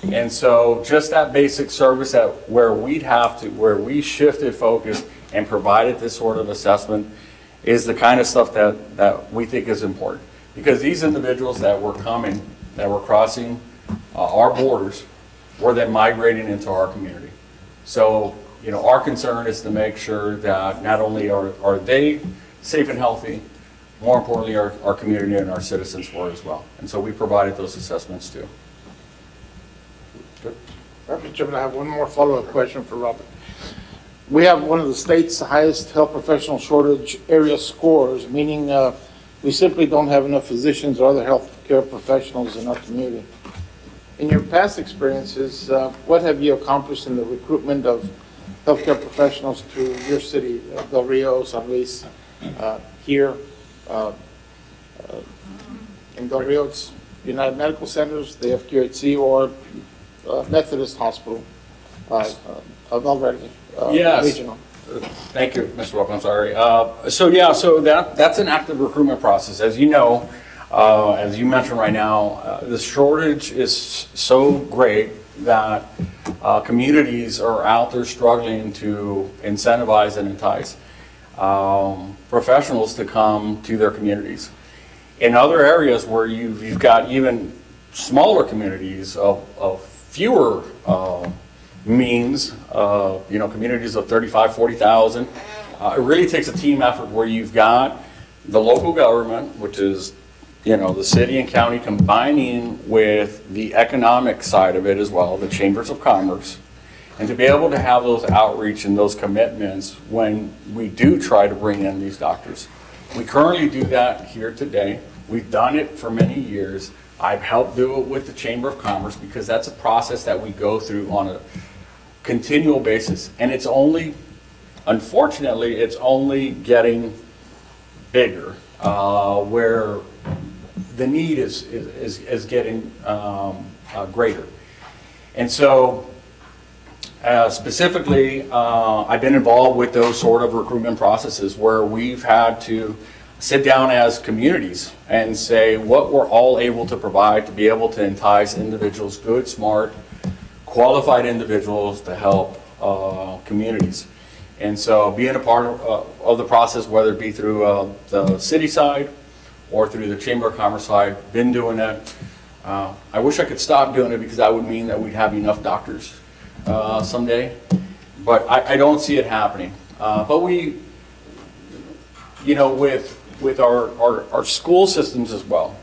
And so just that basic service where we shifted focus and provided this sort of assessment is the kind of stuff that we think is important. Because these individuals that were coming, that were crossing our borders, were then migrating into our community. So, our concern is to make sure that not only are they safe and healthy, more importantly, our community and our citizens were as well. And so we provided those assessments too. Mr. Chairman, I have one more follow-up question for Robert. We have one of the state's highest health professional shortage area scores, meaning we simply don't have enough physicians or other healthcare professionals in our community. In your past experiences, what have you accomplished in the recruitment of healthcare professionals to your city, Del Rio, San Luis, here? In Del Rio, it's United Medical Centers, the FQHC, or Methodist Hospital of Already. Yes. Regional. Thank you, Mr. Welcome. I'm sorry. So that's an active recruitment process. As you know, as you mentioned right now, the shortage is so great that communities are out there struggling to incentivize and entice professionals to come to their communities. In other areas where you've got even smaller communities of fewer means, communities of 35, 40,000, it really takes a team effort where you've got the local government, which is, the city and county, combining with the economic side of it as well, the chambers of commerce, and to be able to have those outreach and those commitments when we do try to bring in these doctors. We currently do that here today. We've done it for many years. I've helped do it with the Chamber of Commerce because that's a process that we go through on a continual basis. And unfortunately, it's only getting bigger, where the need is getting greater. And so specifically, I've been involved with those sort of recruitment processes where we've had to sit down as communities and say what we're all able to provide to be able to entice individuals, good, smart, qualified individuals to help communities. And so being a part of the process, whether it be through the city side or through the Chamber of Commerce side, been doing that. I wish I could stop doing it because that would mean that we'd have enough doctors someday, but I don't see it happening. But we, with our school systems as well,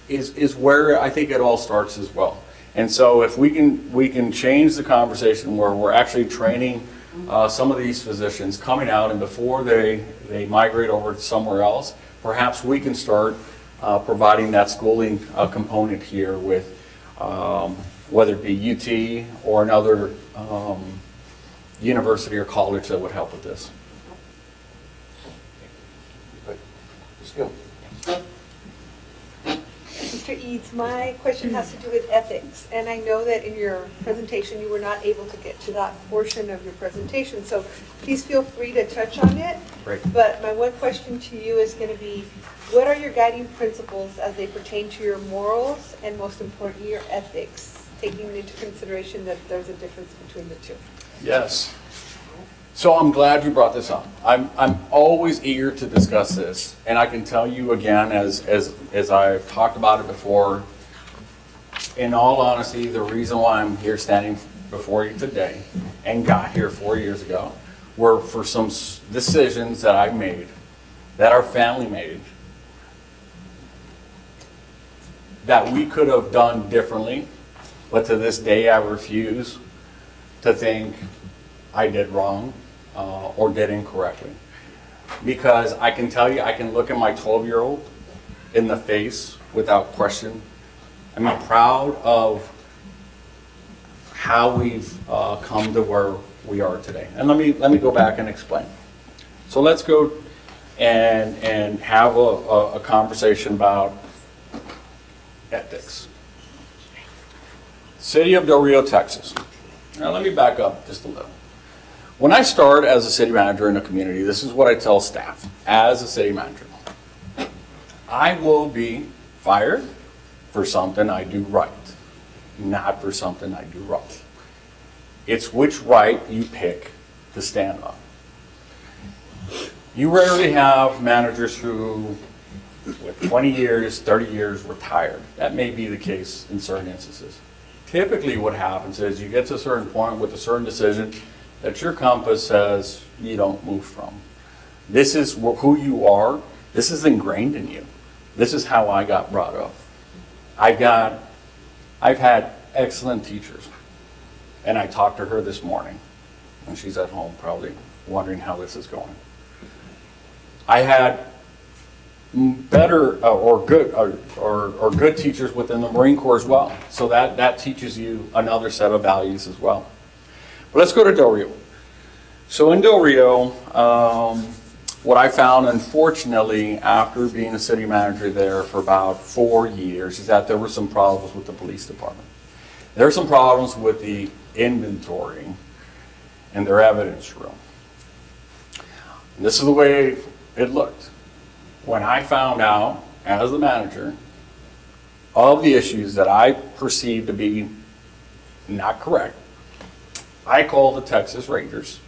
is where I think it all starts as well. And so if we can change the conversation where we're actually training some of these physicians coming out, and before they migrate over to somewhere else, perhaps we can start providing that schooling component here with whether it be UT or another university or college that would help with this. Let's go. Mr. Eads, my question has to do with ethics, and I know that in your presentation, you were not able to get to that portion of your presentation, so please feel free to touch on it. Great. But my one question to you is going to be, what are your guiding principles as they pertain to your morals and most importantly, your ethics, taking into consideration that there's a difference between the two? Yes. So I'm glad you brought this up. I'm always eager to discuss this, and I can tell you again, as I've talked about it before, in all honesty, the reason why I'm here standing before you today and got here 4 years ago were for some decisions that I made, that our family made, that we could have done differently, but to this day I refuse to think I did wrong or did incorrectly. Because I can tell you, I can look at my 12-year-old in the face without question. I'm proud of how we've come to where we are today. And let me go back and explain. So let's go and have a conversation about ethics. City of Del Rio, Texas. Now let me back up just a little. When I start as a city manager in a community, this is what I tell staff as a city manager. I will be fired for something I do right, not for something I do wrong. It's which right you pick to stand on. You rarely have managers who, with 20 years, 30 years, retired. That may be the case in certain instances. Typically what happens is you get to a certain point with a certain decision that your compass says you don't move from. This is who you are. This is ingrained in you. This is how I got brought up. I've had excellent teachers. And I talked to her this morning, and she's at home probably wondering how this is going. I had better or good teachers within the Marine Corps as well. So that teaches you another set of values as well. But let's go to Del Rio. So in Del Rio, what I found, unfortunately, after being a city manager there for about 4 years, is that there were some problems with the police department. There were some problems with the inventory and their evidence room. And this is the way it looked. When I found out, as the manager, of the issues that I perceived to be not correct, I called the Texas Rangers,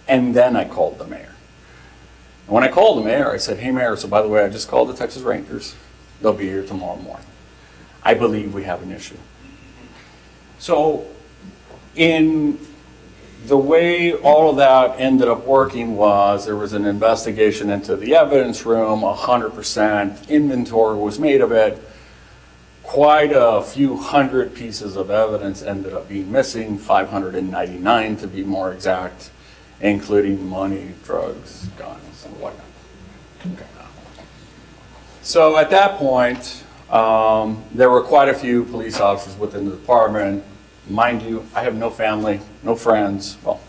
and then I called the mayor. And when I called the mayor, I said, hey, Mayor, so by the way, I just called the Texas Rangers. They'll be here tomorrow morning. I believe we have an issue. So in the way all of that ended up working was there was an investigation into the evidence room, 100% inventory was made of it. Quite a few hundred pieces of evidence ended up being missing, 599 to be more exact, including money, drugs, guns, and whatnot. Okay. So at that point, there were quite a few police officers within the department. Mind you, I have no family, no friends, well,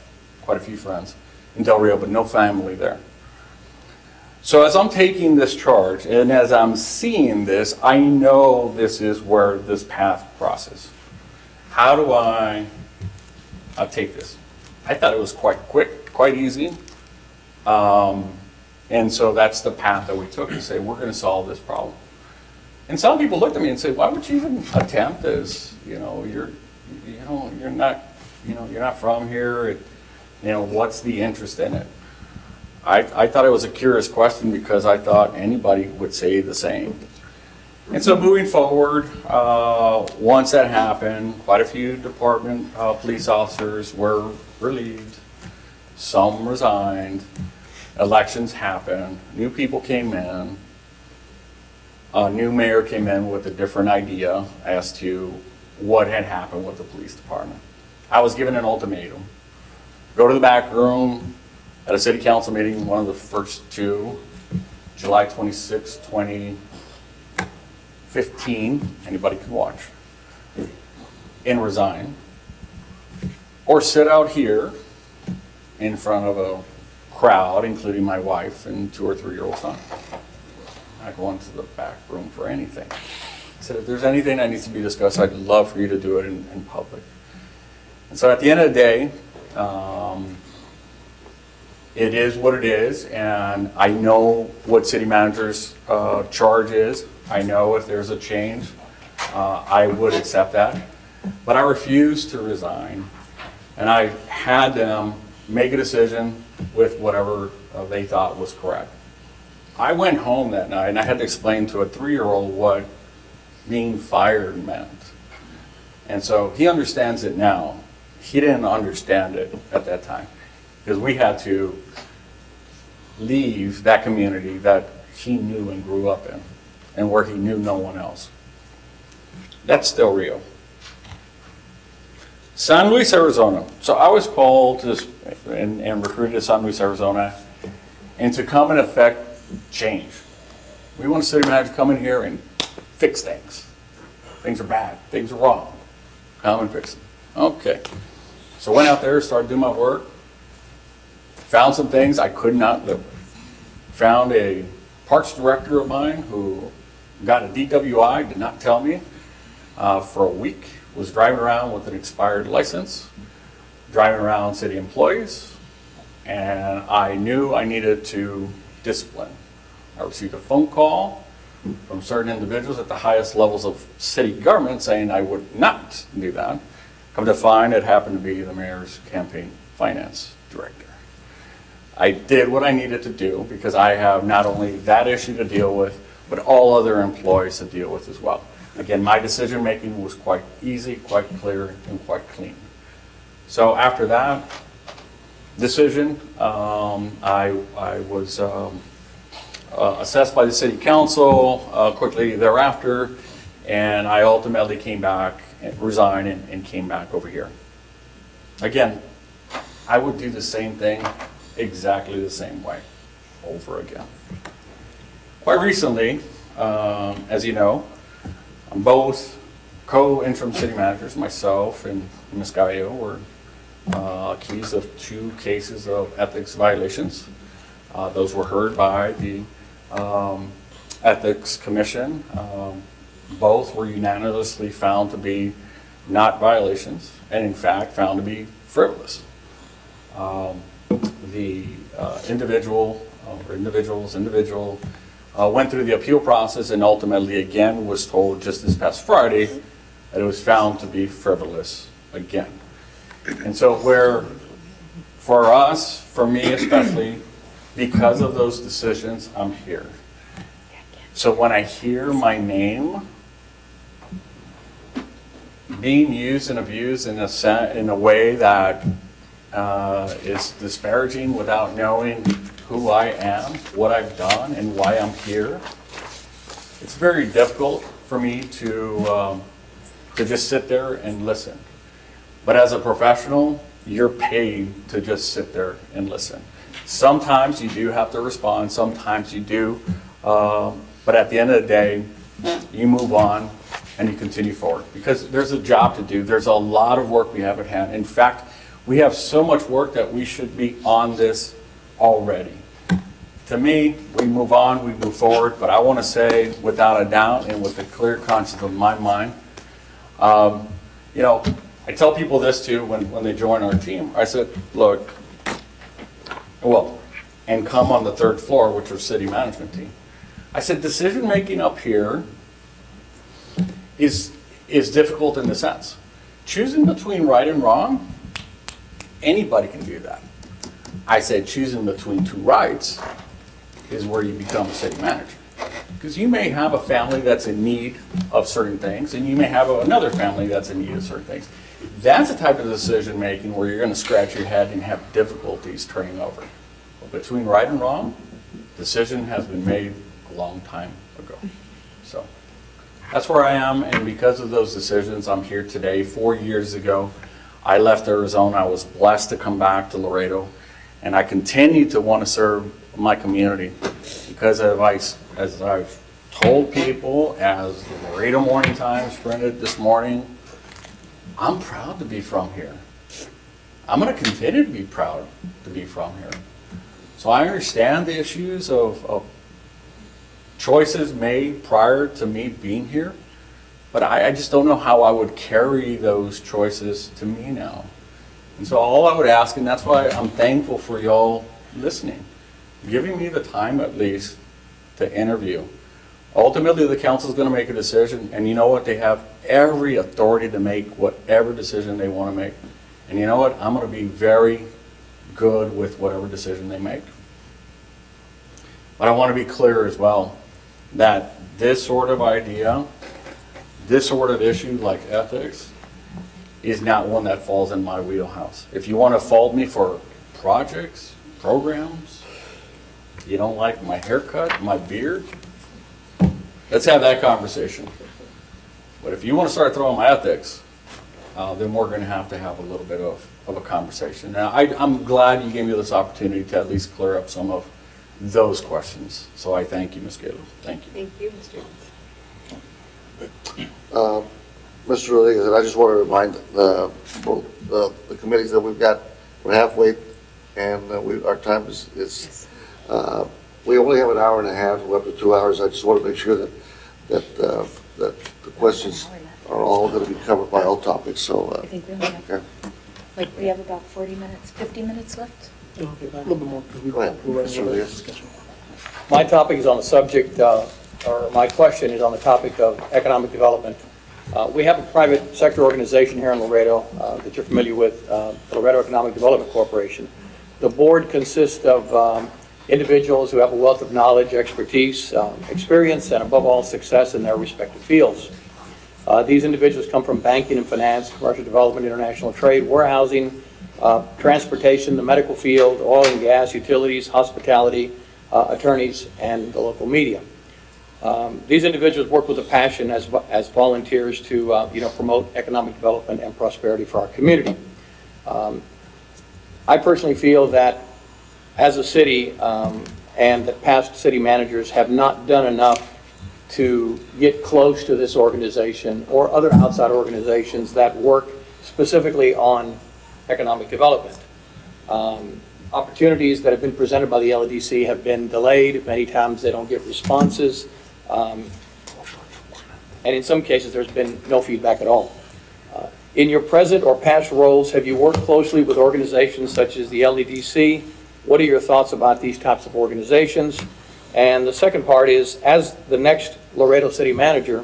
quite a few friends in Del Rio, but no family there. So as I'm taking this charge, and as I'm seeing this, I know this is where this path crosses. How do I take this? I thought it was quite quick, quite easy. And so that's the path that we took to say, we're going to solve this problem. And some people looked at me and said, why would you even attempt this? You're not from here. What's the interest in it? I thought it was a curious question because I thought anybody would say the same. And so moving forward, once that happened, quite a few department police officers were relieved. Some resigned. Elections happened. New people came in. A new mayor came in with a different idea as to what had happened with the police department. I was given an ultimatum. Go to the back room at a city council meeting, one of the first two, July 26, 2015, anybody can watch, and resign. Or sit out here in front of a crowd, including my wife and 2 or 3-year-old son. Not going to the back room for anything. I said, if there's anything that needs to be discussed, I'd love for you to do it in public. And so at the end of the day, it is what it is, and I know what city manager's charge is. I know if there's a change, I would accept that. But I refused to resign, and I had them make a decision with whatever they thought was correct. I went home that night, and I had to explain to a 3-year-old what being fired meant. And so he understands it now. He didn't understand it at that time, because we had to leave that community that he knew and grew up in, and where he knew no one else. That's still real. San Luis, Arizona. So I was called and recruited to San Luis, Arizona, and to come and affect change. We want a city manager to come in here and fix things. Things are bad, things are wrong. Come and fix them. Okay. So went out there, started doing my work, found some things I could not live with. Found a parks director of mine who got a DWI, did not tell me, for a week. Was driving around with an expired license, driving around city employees, and I knew I needed to discipline. I received a phone call from certain individuals at the highest levels of city government saying I would not do that. Come to find, it happened to be the mayor's campaign finance director. I did what I needed to do because I have not only that issue to deal with, but all other employees to deal with as well. Again, my decision making was quite easy, quite clear, and quite clean. So after that decision, I was assessed by the city council quickly thereafter, and I ultimately came back, resigned, and came back over here. Again, I would do the same thing exactly the same way over again. Quite recently, as you know, I'm both co-interim city managers, myself and Ms. Gallo, were accused of 2 cases of ethics violations. Those were heard by the Ethics Commission. Both were unanimously found to be not violations, and in fact found to be frivolous. The individual went through the appeal process and ultimately again was told just this past Friday that it was found to be frivolous again. And so where, for us, for me especially, because of those decisions, I'm here. So when I hear my name being used and abused in a way that is disparaging without knowing who I am, what I've done, and why I'm here, it's very difficult for me to just sit there and listen. But as a professional, you're paid to just sit there and listen. Sometimes you do have to respond, sometimes you do, but at the end of the day, you move on and you continue forward because there's a job to do. There's a lot of work we have at hand. In fact, we have so much work that we should be on this already. To me, we move on, we move forward, but I want to say without a doubt and with a clear conscience of my mind, you know, I tell people this too when they join our team. I said, look, well, and come on the 3rd floor, which is city management team. I said, decision making up here is difficult in the sense. Choosing between right and wrong, anybody can do that. I said choosing between 2 rights is where you become a city manager. Because you may have a family that's in need of certain things, and you may have another family that's in need of certain things. That's the type of decision making where you're going to scratch your head and have difficulties turning over. But between right and wrong, decision has been made a long time ago. So that's where I am, and because of those decisions, I'm here today. 4 years ago, I left Arizona. I was blessed to come back to Laredo, and I continue to want to serve my community because as I've told people, as the Laredo Morning Times printed this morning, I'm proud to be from here. I'm going to continue to be proud to be from here. So I understand the issues of choices made prior to me being here, But I just don't know how I would carry those choices to me now. And so all I would ask, and that's why I'm thankful for y'all listening, giving me the time at least to interview. Ultimately, the council's going to make a decision, and you know what? They have every authority to make whatever decision they want to make. And you know what? I'm going to be very good with whatever decision they make. But I want to be clear as well that this sort of idea, this sort of issue like ethics, is not one that falls in my wheelhouse. If you want to fault me for projects, programs, you don't like my haircut, my beard, let's have that conversation. But if you want to start throwing my ethics, then we're going to have a little bit of a conversation. Now, I'm glad you gave me this opportunity to at least clear up some of those questions. So I thank you, Ms. Gaylor. Thank you. Thank you, Mr. Evans. Mr. Rodriguez, and I just want to remind both the committees that we've got, we're halfway, and our time is we only have an hour and a half, we're up to 2 hours. I just want to make sure that the questions are all going to be covered by all topics, so. I think we only have, Okay. like, we have about 40 minutes, 50 minutes left. A little bit more. Because Go ahead, we're Mr. running out of Rodriguez. discussion. My topic is on the subject, or my question is on the topic of economic development. We have a private sector organization here in Laredo that you're familiar with, the Laredo Economic Development Corporation. The board consists of individuals who have a wealth of knowledge, expertise, experience, and above all, success in their respective fields. These individuals come from banking and finance, commercial development, international trade, warehousing, transportation, the medical field, oil and gas, utilities, hospitality, attorneys, and the local media. These individuals work with a passion as volunteers to promote economic development and prosperity for our community. I personally feel that as a city and that past city managers have not done enough to get close to this organization or other outside organizations that work specifically on economic development. Opportunities that have been presented by the LEDC have been delayed. Many times they don't get responses. And in some cases, there's been no feedback at all. In your present or past roles, have you worked closely with organizations such as the LEDC? What are your thoughts about these types of organizations? And the second part is, as the next Laredo City Manager,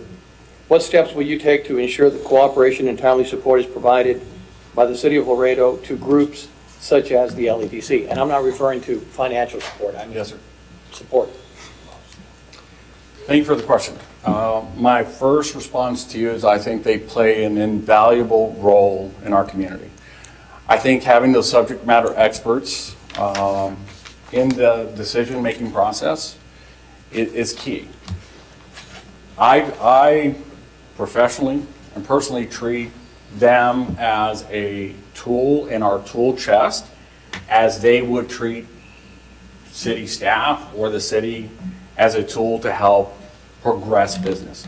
what steps will you take to ensure that cooperation and timely support is provided by the City of Laredo to groups such as the LEDC? And I'm not referring to financial support, I mean Yes, sir. support. Thank you for the question. My first response to you is I think they play an invaluable role in our community. I think having those subject matter experts in the decision-making process is key. I professionally and personally treat them as a tool in our tool chest as they would treat city staff or the city as a tool to help progress business.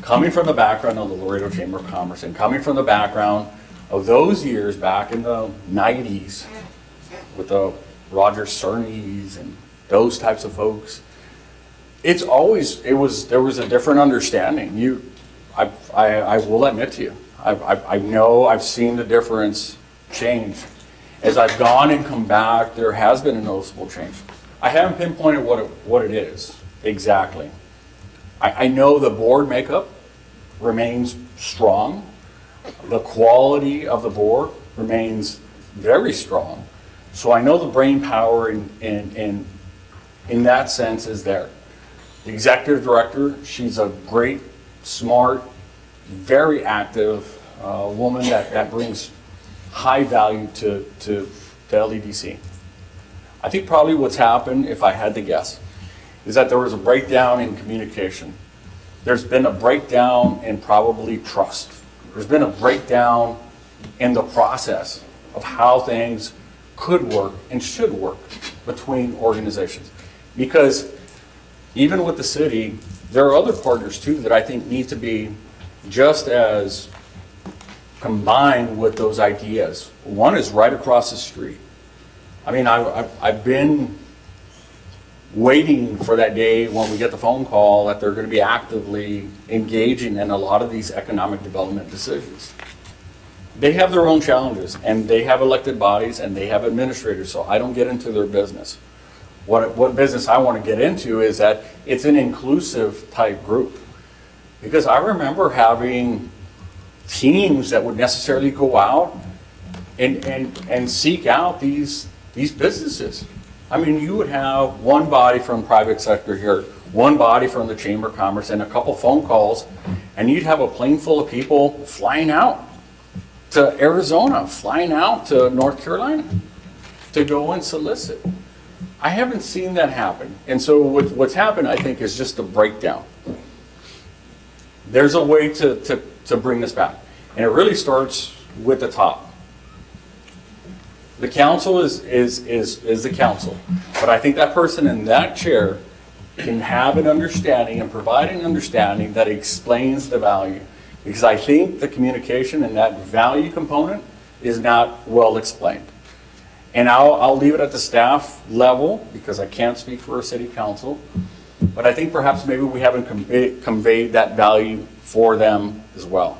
Coming from the background of the Laredo Chamber of Commerce and coming from the background of those years back in the 90s with the Roger Cerny's and those types of folks, there was a different understanding. I will admit to you, I know I've seen the difference change. As I've gone and come back, there has been a noticeable change. I haven't pinpointed what it is exactly. I know the board makeup remains strong. The quality of the board remains very strong. So I know the brain power in that sense is there. The executive director, she's a great, smart, very active woman that brings high value to LEDC. I think probably what's happened, if I had to guess, is that there was a breakdown in communication. There's been a breakdown in probably trust. There's been a breakdown in the process of how things could work and should work between organizations. Because even with the city, there are other partners too that I think need to be just as combined with those ideas. One is right across the street. I mean, I've been waiting for that day when we get the phone call that they're going to be actively engaging in a lot of these economic development decisions. They have their own challenges, and they have elected bodies, and they have administrators, so I don't get into their business. What business I want to get into is that it's an inclusive type group. Because I remember having teams that would necessarily go out and seek out these businesses. I mean, you would have one body from private sector here, one body from the Chamber of Commerce, and a couple phone calls, and you'd have a plane full of people flying out to Arizona, flying out to North Carolina to go and solicit. I haven't seen that happen. And so what's happened, I think, is just a breakdown. There's a way to bring this back. And it really starts with the top. The council is the council. But I think that person in that chair can have an understanding and provide an understanding that explains the value. Because I think the communication and that value component is not well explained. And I'll leave it at the staff level because I can't speak for a city council. But I think perhaps maybe we haven't conveyed that value for them as well.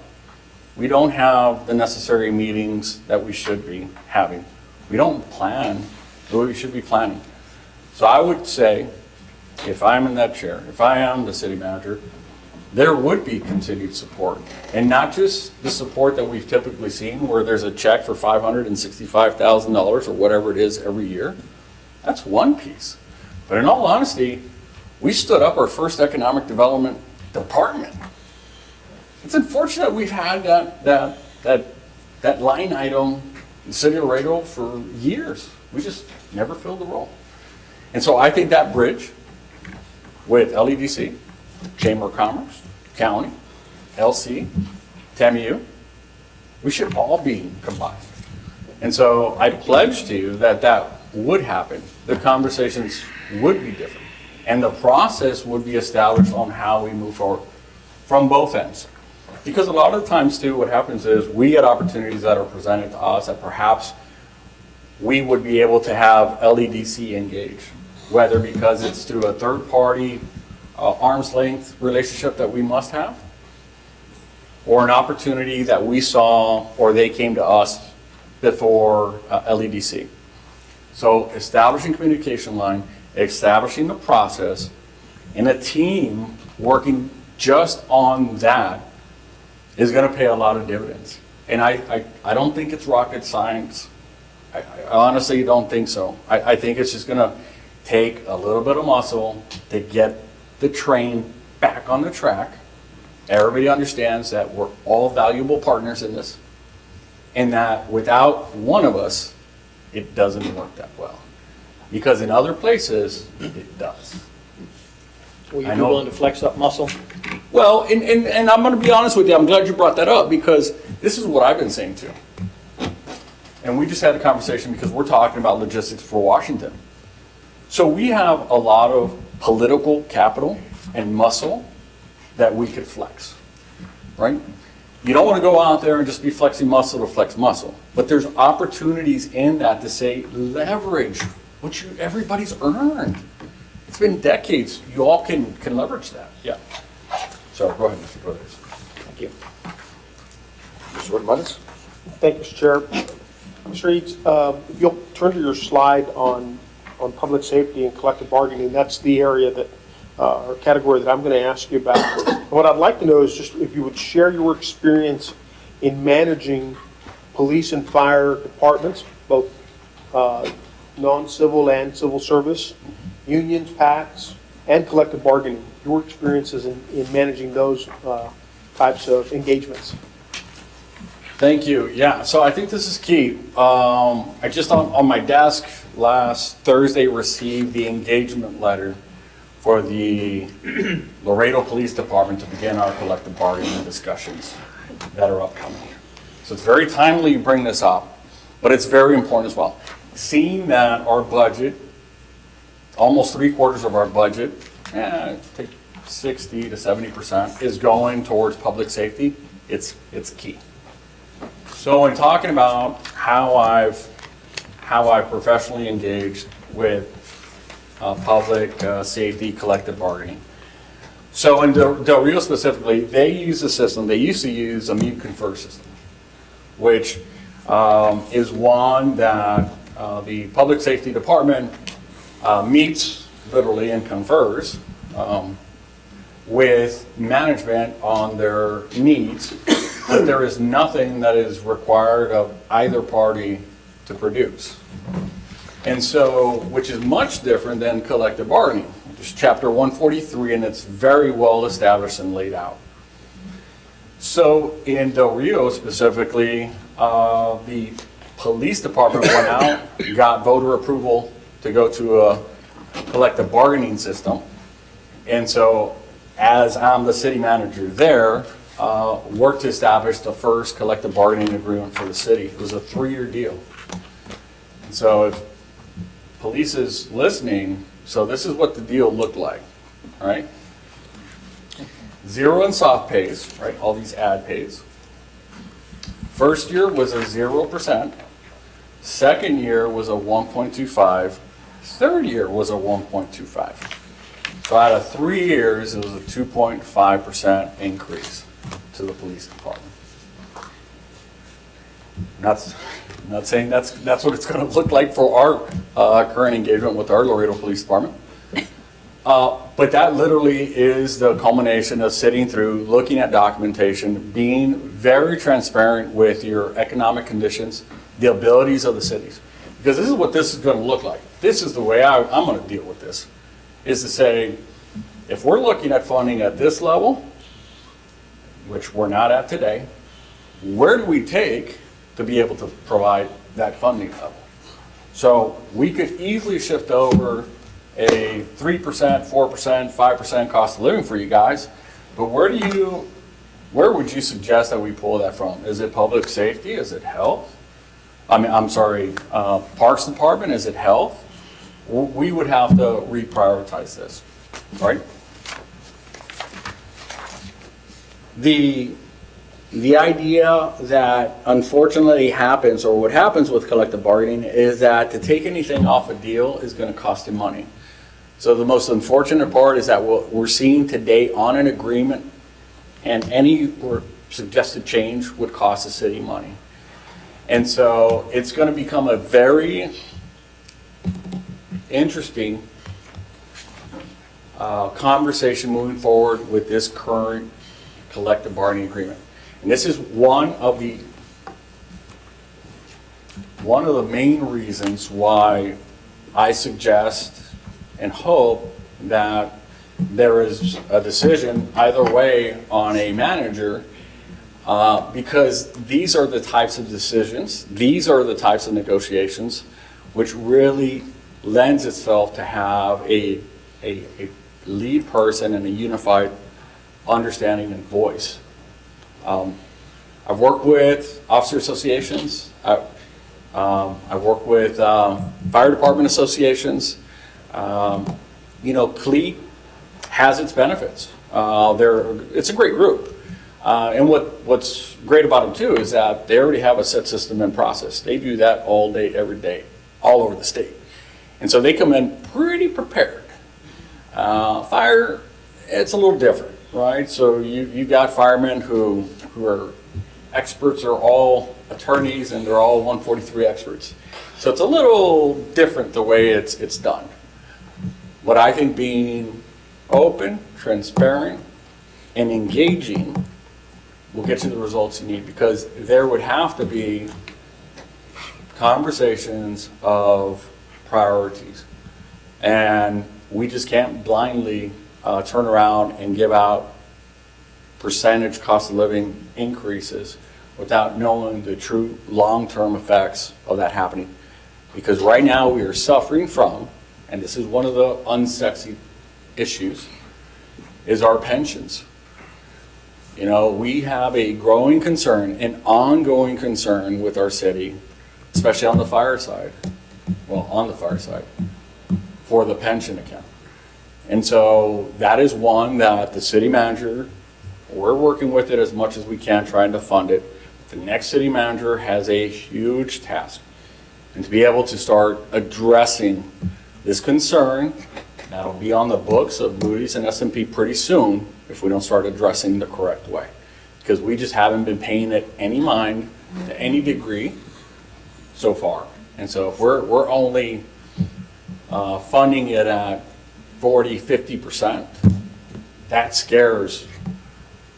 We don't have the necessary meetings that we should be having. We don't plan the way we should be planning. So I would say, if I'm in that chair, if I am the city manager, there would be continued support. And not just the support that we've typically seen where there's a check for $565,000 or whatever it is every year. That's one piece. But in all honesty, we stood up our first economic development department. It's unfortunate we've had that line item in the city of Laredo for years. We just never filled the role. And so I think that bridge with LEDC, Chamber of Commerce, County, LC, TAMU, we should all be combined. And so I pledge to you that that would happen. The conversations would be different. And the process would be established on how we move forward from both ends. Because a lot of the times too, what happens is we get opportunities that are presented to us that perhaps we would be able to have LEDC engage, whether because it's through a third party arm's length relationship that we must have, or an opportunity that we saw or they came to us before LEDC. So establishing communication line, establishing the process, and a team working just on that is going to pay a lot of dividends. And I don't think it's rocket science. I honestly don't think so. I think it's just going to take a little bit of muscle to get the train back on the track. Everybody understands that we're all valuable partners in this, and that without one of us, it doesn't work that well. Because in other places, it does. Will you be willing to flex that muscle? Well, and I'm going to be honest with you, I'm glad you brought that up because this is what I've been saying too. And we just had a conversation because we're talking about logistics for Washington. So we have a lot of political capital and muscle that we could flex, right? You don't want to go out there and just be flexing muscle to flex muscle. But there's opportunities in that to say, leverage what everybody's earned. It's been decades. You all can leverage that. Yeah. So go ahead, Mr. Brothers. Thank you. Mr. Hernandez? Thank you, Mr. Chair. Mr. Eads, if you'll turn to your slide on public safety and collective bargaining, that's the area that, or category that I'm going to ask you about. And what I'd like to know is just if you would share your experience in managing police and fire departments, both non-civil and civil service, unions, PACs, and collective bargaining, your experiences in managing those types of engagements. Thank you. Yeah, so I think this is key. I just on my desk last Thursday received the engagement letter for the Laredo Police Department to begin our collective bargaining discussions that are upcoming. So it's very timely you bring this up, but it's very important as well. Seeing that our budget, almost 3/4 of our budget, take 60 to 70%, is going towards public safety, it's key. So in talking about how I've professionally engaged with public safety collective bargaining. So in Del Rio specifically, they use a system, they used to use a meet confer system, which is one that the public safety department meets literally and confers with management on their needs, but there is nothing that is required of either party to produce. And so, which is much different than collective bargaining, which is Chapter 143, and it's very well established and laid out. So in Del Rio specifically, the police department went out, got voter approval to go to a collective bargaining system. And so as I'm the city manager there, worked to establish the first collective bargaining agreement for the city. It was a 3-year deal. And so if police is listening, so this is what the deal looked like, right? 0 in soft pays, right, all these ad pays. First year was a 0%. Second year was a 1.25. Third year was a 1.25. So out of 3 years, it was a 2.5% increase to the police department. Not saying that's what it's going to look like for our current engagement with our Laredo Police Department. But that literally is the culmination of sitting through, looking at documentation, being very transparent with your economic conditions, the abilities of the cities. Because this is what this is going to look like. This is the way I'm going to deal with this, is to say, if we're looking at funding at this level, which we're not at today, where do we take to be able to provide that funding level? So we could easily shift over a 3%, 4%, 5% cost of living for you guys, but where would you suggest that we pull that from? Is it public safety? Is it health? Parks Department? Is it health? We would have to reprioritize this, right? The idea that unfortunately happens, or what happens with collective bargaining, is that to take anything off a deal is going to cost you money. So the most unfortunate part is that what we're seeing today on an agreement, and any suggested change would cost the city money. And so it's going to become a very interesting conversation moving forward with this current collective bargaining agreement. And this is one of the main reasons why I suggest and hope that there is a decision either way on a manager, because these are the types of decisions, these are the types of negotiations which really lends itself to have a lead person and a unified understanding and voice. I've worked with officer associations. I've worked with fire department associations. CLEAT has its benefits. It's a great group. And what's great about them too is that they already have a set system and process. They do that all day, every day, all over the state. And so they come in pretty prepared. Fire, it's a little different, right? So you got firemen who are experts, are all attorneys, and they're all 143 experts. So it's a little different the way it's done. What I think being open, transparent, and engaging will get you the results you need, because there would have to be conversations of priorities. And we just can't blindly turn around and give out percentage cost of living increases without knowing the true long-term effects of that happening. Because right now we are suffering from, and this is one of the unsexy issues, is our pensions. We have a growing concern, an ongoing concern with our city, especially on the fire side, for the pension account. And so that is one that the city manager, we're working with it as much as we can, trying to fund it. The next city manager has a huge task, and to be able to start addressing this concern that'll be on the books of Moody's and S&P pretty soon if we don't start addressing the correct way. Because we just haven't been paying it any mind to any degree so far. And so if we're only funding it at 40, 50%, that scares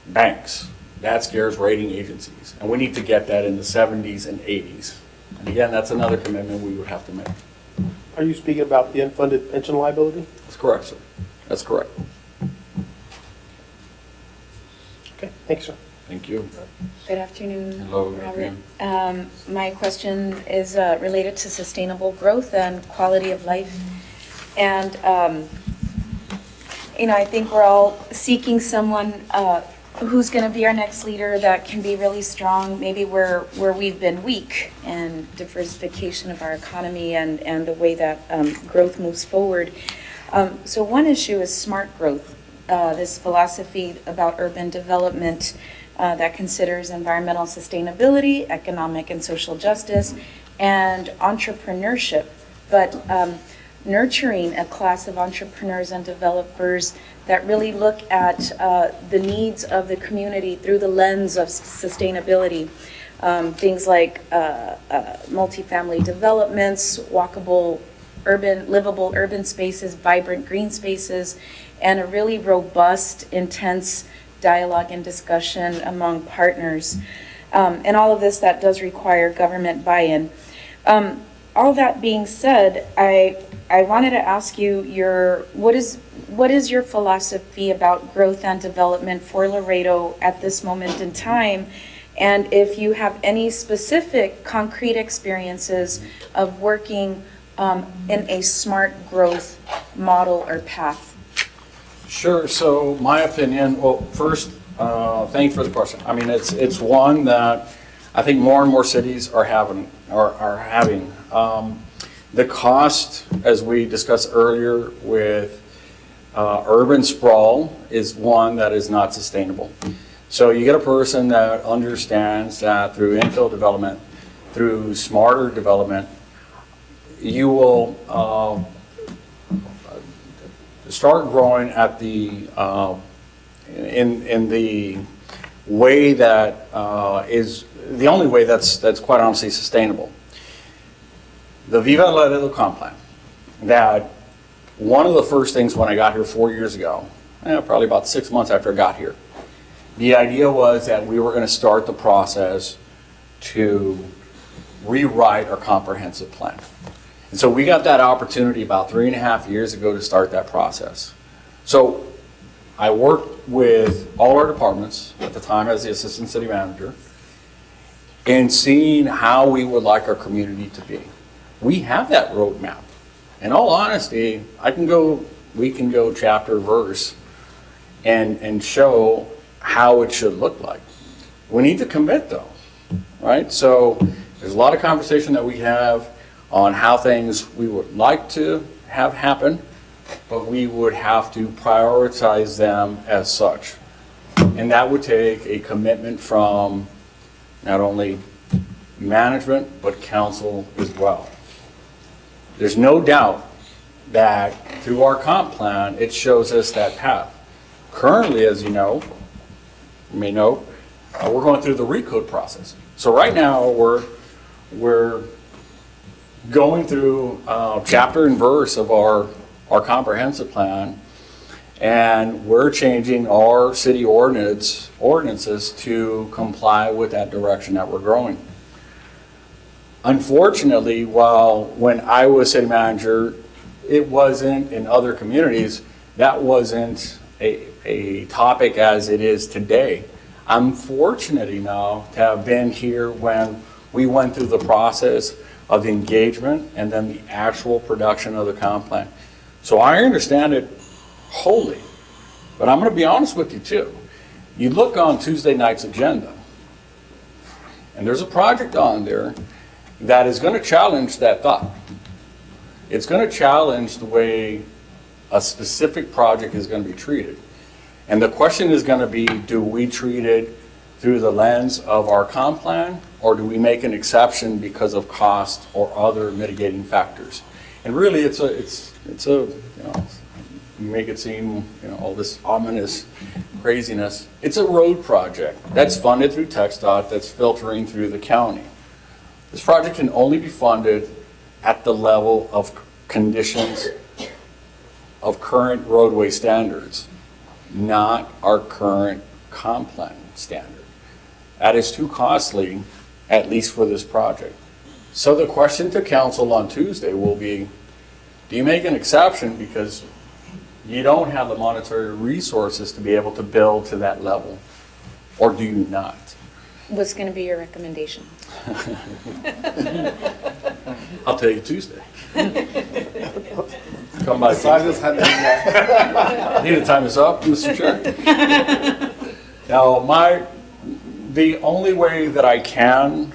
banks. That scares rating agencies. And we need to get that in the 70s and 80s. And again, that's another commitment we would have to make. Are you speaking about the unfunded pension liability? That's correct, sir. That's correct. Okay, thanks, sir. Thank you. Good afternoon, Hello, good Robert. afternoon. My question is related to sustainable growth and quality of life. And, I think we're all seeking someone who's going to be our next leader that can be really strong, maybe where we've been weak, and diversification of our economy and the way that growth moves forward. So one issue is smart growth, this philosophy about urban development that considers environmental sustainability, economic and social justice, and entrepreneurship, but nurturing a class of entrepreneurs and developers that really look at the needs of the community through the lens of sustainability. Things like multifamily developments, walkable livable urban spaces, vibrant green spaces, and a really robust, intense dialogue and discussion among partners. And all of this, that does require government buy-in. All that being said, I wanted to ask you what is your philosophy about growth and development for Laredo at this moment in time? And if you have any specific concrete experiences of working in a smart growth model or path? Sure. So my opinion, well, first, thank you for the question. I mean, it's one that I think more and more cities are having. The cost, as we discussed earlier with urban sprawl, is one that is not sustainable. So you get a person that understands that through infill development, through smarter development, you will start growing at the in the way that is the only way that's quite honestly sustainable. The Viva Laredo comp plan, that one of the first things when I got here 4 years ago, probably about 6 months after I got here, the idea was that we were going to start the process to rewrite our comprehensive plan. And so we got that opportunity about 3.5 years ago to start that process. So I worked with all our departments at the time as the assistant city manager and seeing how we would like our community to be. We have that roadmap. In all honesty, we can go chapter, verse, and show how it should look like. We need to commit though, right? So there's a lot of conversation that we have on how things we would like to have happen, but we would have to prioritize them as such. And that would take a commitment from not only management, but council as well. There's no doubt that through our comp plan, it shows us that path. Currently, as you may know, we're going through the recode process. So right now, we're going through chapter and verse of our comprehensive plan, and we're changing our city ordinances to comply with that direction that we're growing. Unfortunately, when I was city manager, it wasn't in other communities, that wasn't a topic as it is today. I'm fortunate enough to have been here when we went through the process of the engagement and then the actual production of the comp plan. So I understand it wholly, but I'm going to be honest with you too. You look on Tuesday night's agenda, and there's a project on there that is going to challenge that thought. It's going to challenge the way a specific project is going to be treated. And the question is going to be, do we treat it through the lens of our comp plan, or do we make an exception because of cost or other mitigating factors? And really, it's it's a, you make it seem, all this ominous craziness. It's a road project that's funded through TxDOT, that's filtering through the county. This project can only be funded at the level of conditions of current roadway standards, not our current comp plan standard. That is too costly, at least for this project. So the question to council on Tuesday will be, do you make an exception because you don't have the monetary resources to be able to build to that level, or do you not? What's going to be your recommendation? I'll tell you Tuesday. Come by Tuesday. I need to time this up, Mr. Chair. Now, the only way that I can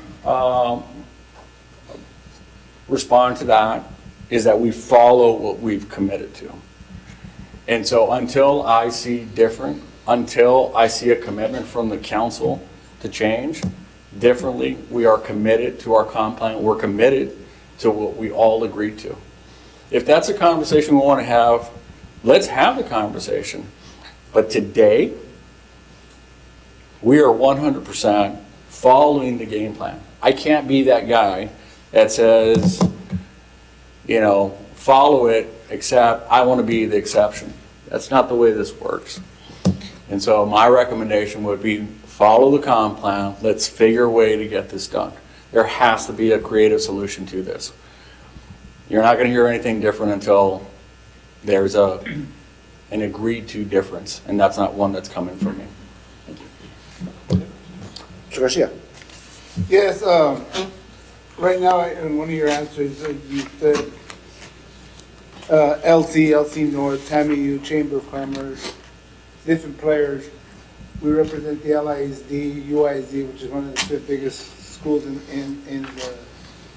respond to that is that we follow what we've committed to. And so until I see different, until I see a commitment from the council to change differently, we are committed to our comp plan. We're committed to what we all agreed to. If that's a conversation we want to have, let's have the conversation. But today, we are 100% following the game plan. I can't be that guy that says, follow it, except I want to be the exception. That's not the way this works. And so my recommendation would be follow the comp plan. Let's figure a way to get this done. There has to be a creative solution to this. You're not going to hear anything different until there's an agreed to difference, and that's not one that's coming from me. Mr. Garcia. Yes, right now, in one of your answers, you said LC North, TAMU, Chamber of Commerce, different players. We represent the LISD, UISD, which is one of the fifth biggest schools in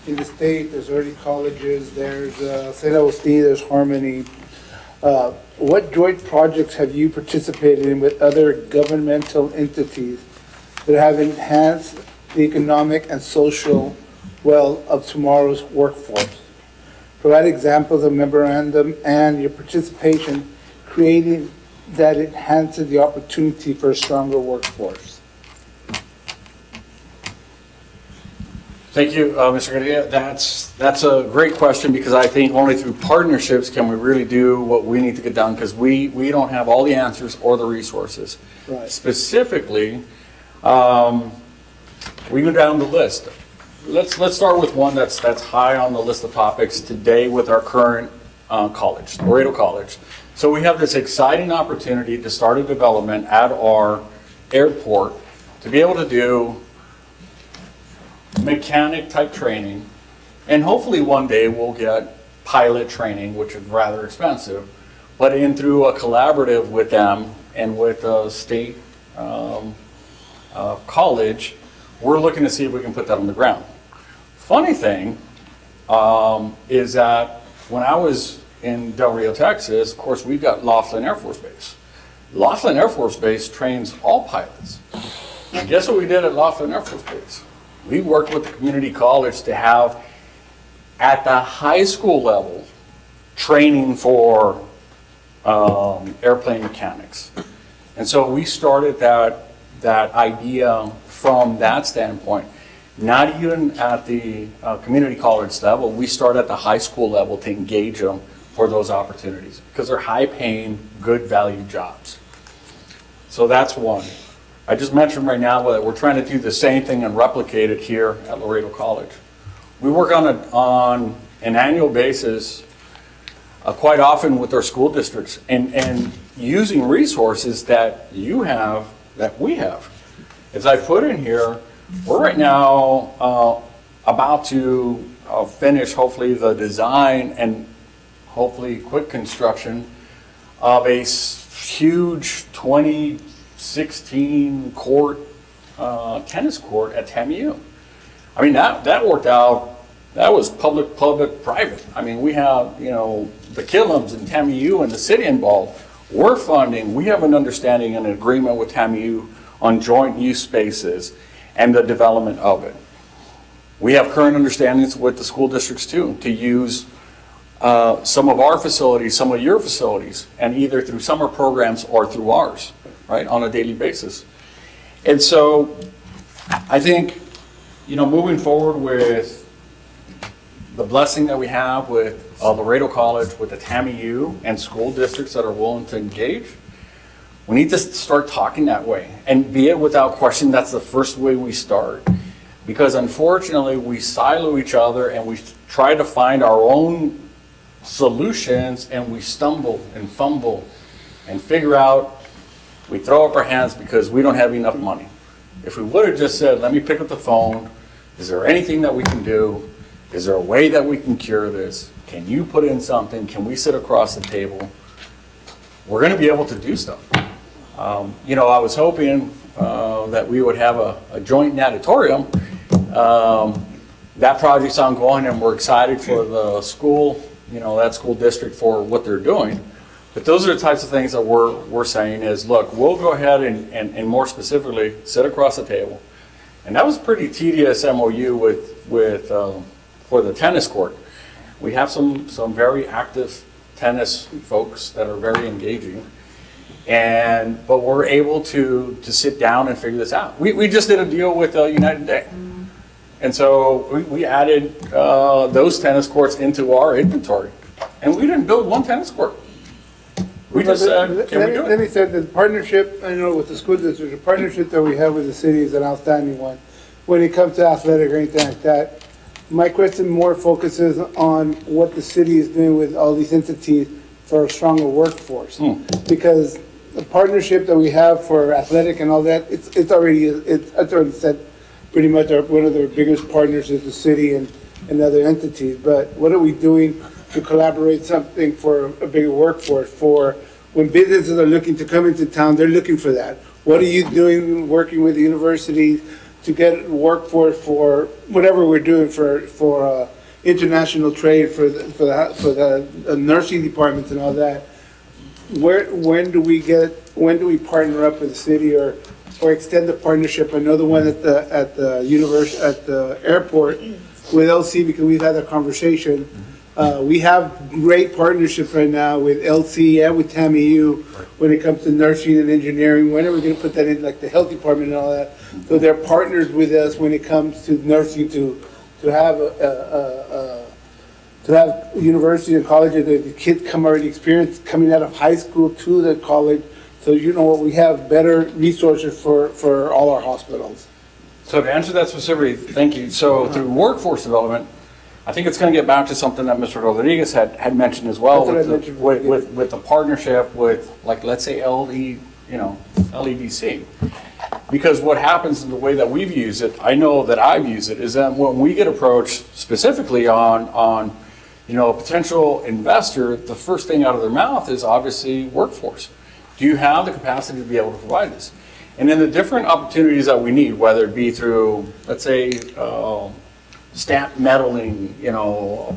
the state. There's early colleges, there's St. Augustine, there's Harmony. What joint projects have you participated in with other governmental entities that have enhanced the economic and social well of tomorrow's workforce? Provide examples of memorandum and your participation creating that enhances the opportunity for a stronger workforce. Thank you, Mr. Garcia. That's a great question, because I think only through partnerships can we really do what we need to get done, because we don't have all the answers or the resources. Right. Specifically, we go down the list. Let's start with one that's high on the list of topics today with our current college, Laredo College. So we have this exciting opportunity to start a development at our airport to be able to do mechanic type training, and hopefully one day we'll get pilot training, which is rather expensive, but in through a collaborative with them and with a state college, we're looking to see if we can put that on the ground. Funny thing is that when I was in Del Rio, Texas, of course, we've got Laughlin Air Force Base. Laughlin Air Force Base trains all pilots. And guess what we did at Laughlin Air Force Base? We worked with the community college to have, at the high school level, training for airplane mechanics. And so we started that idea from that standpoint. Not even at the community college level, we start at the high school level to engage them for those opportunities, because they're high-paying, good-value jobs. So that's one. I just mentioned right now that we're trying to do the same thing and replicate it here at Laredo College. We work on an annual basis quite often with our school districts and using resources that you have, that we have. As I put in here, we're right now about to finish, hopefully, the design and hopefully quick construction of a huge 2016 court, tennis court at TAMU. I mean, that worked out. That was public, private. I mean, we have, the Killam's and TAMU and the city involved. We're funding. We have an understanding and an agreement with TAMU on joint use spaces and the development of it. We have current understandings with the school districts too, to use some of our facilities, some of your facilities, and either through summer programs or through ours, right, on a daily basis. And so I think, moving forward with the blessing that we have with Laredo College, with the TAMU and school districts that are willing to engage, we need to start talking that way. And be it without question, that's the first way we start. Because unfortunately, we silo each other and we try to find our own solutions, and we stumble and fumble and figure out, we throw up our hands because we don't have enough money. If we would have just said, let me pick up the phone, is there anything that we can do? Is there a way that we can cure this? Can you put in something? Can we sit across the table? We're going to be able to do stuff. I was hoping that we would have a joint natatorium. That project's ongoing, and we're excited for the school, that school district, for what they're doing. But those are the types of things that we're saying is, look, we'll go ahead and more specifically sit across the table. And that was a pretty tedious MOU with for the tennis court. We have some very active tennis folks that are very engaging. But we're able to sit down and figure this out. We just did a deal with United Day. And so we added those tennis courts into our inventory. And we didn't build one tennis court. We just said, can we do it? Let me say that the partnership, with the school district, the partnership that we have with the city is an outstanding one. When it comes to athletic or anything like that, my question more focuses on what the city is doing with all these entities for a stronger workforce. Because the partnership that we have for athletic and all that, it's already said pretty much one of their biggest partners is the city and other entities. But what are we doing to collaborate something for a bigger workforce? For when businesses are looking to come into town, they're looking for that. What are you doing working with the universities to get workforce for whatever we're doing for international trade, for the nursing departments and all that? When do we partner up with the city or extend the partnership? I know the one at the airport with LC, because we've had that conversation. We have great partnerships right now with LC and with TAMU when it comes to nursing and engineering. When are we going to put that in, like the health department and all that? So they're partners with us when it comes to nursing to have university and colleges that the kids come already experienced coming out of high school to the college. So we have better resources for all our hospitals. So to answer that specifically, thank you. So through workforce development, I think it's going to get back to something that Mr. Rodriguez had mentioned as well, with the partnership with, like, let's say LEDC. Because what happens in the way that we've used it, I know that I've used it, is that when we get approached specifically on a potential investor, the first thing out of their mouth is obviously workforce. Do you have the capacity to be able to provide this? And then the different opportunities that we need, whether it be through, let's say, stamp metalling,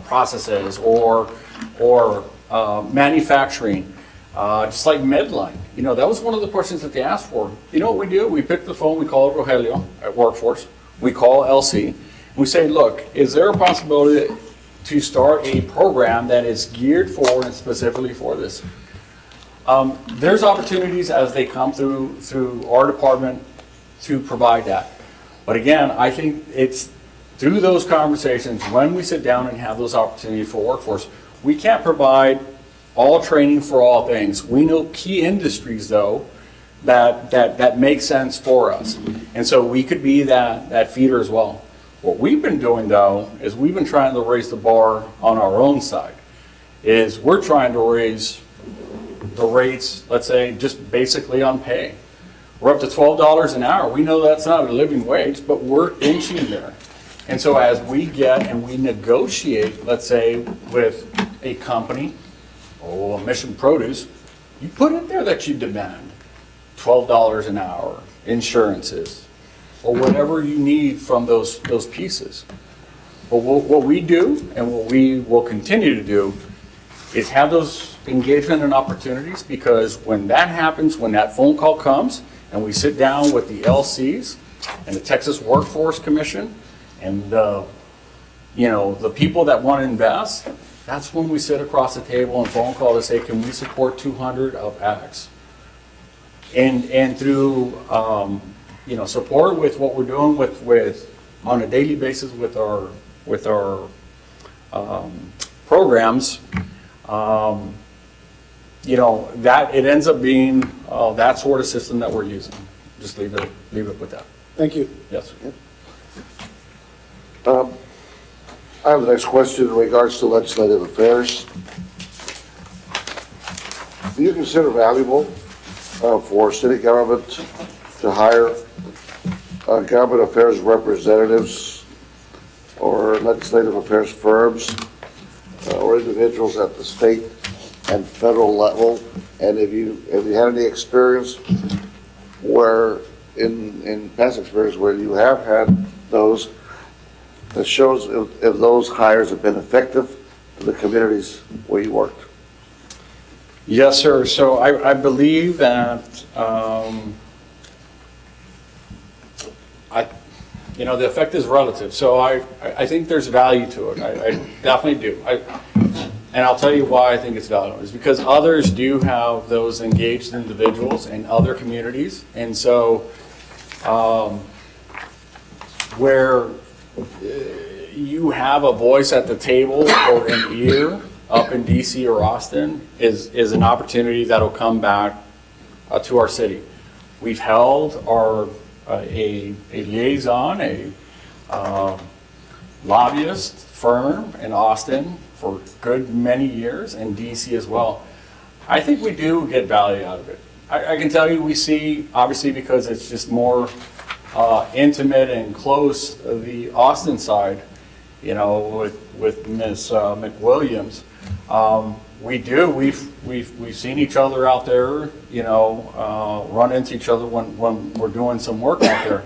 processes, or manufacturing, just like Medline. That was one of the questions that they asked for. You know what we do? We pick the phone, we call Rogelio at Workforce, we call LC, and we say, look, is there a possibility to start a program that is geared for and specifically for this? There's opportunities as they come through our department to provide that. But again, I think it's through those conversations, when we sit down and have those opportunities for workforce, we can't provide all training for all things. We know key industries, though, that make sense for us. And so we could be that feeder as well. What we've been doing, though, is we've been trying to raise the bar on our own side. Is we're trying to raise the rates, let's say, just basically on pay. We're up to $12 an hour. We know that's not a living wage, but we're inching there. And so as we get and we negotiate, let's say, with a company, Mission Produce, you put in there that you demand $12 an hour, insurances, or whatever you need from those pieces. But what we do and what we will continue to do is have those engagement and opportunities, because when that happens, when that phone call comes and we sit down with the LCs and the Texas Workforce Commission and the people that want to invest, that's when we sit across the table and phone call to say, can we support 200 of X? And through, support with what we're doing with on a daily basis with our programs, that it ends up being that sort of system that we're using. Just leave it with that. Thank you. Yes. I have the next question in regards to legislative affairs. Do you consider valuable for city government to hire government affairs representatives or legislative affairs firms or individuals at the state and federal level? And have you had any experience where, in past experience, where you have had those, that shows if those hires have been effective to the communities where you worked? Yes, sir. So I believe that, the effect is relative. So I think there's value to it. I definitely do. And I'll tell you why I think it's valuable. Is because others do have those engaged individuals in other communities. And so where you have a voice at the table or an ear up in DC or Austin is an opportunity that'll come back to our city. We've held a liaison, a lobbyist firm in Austin for good many years, and DC as well. I think we do get value out of it. I can tell you we see, obviously because it's just more intimate and close, the Austin side, with Ms. McWilliams. We've seen each other out there, run into each other when we're doing some work out there.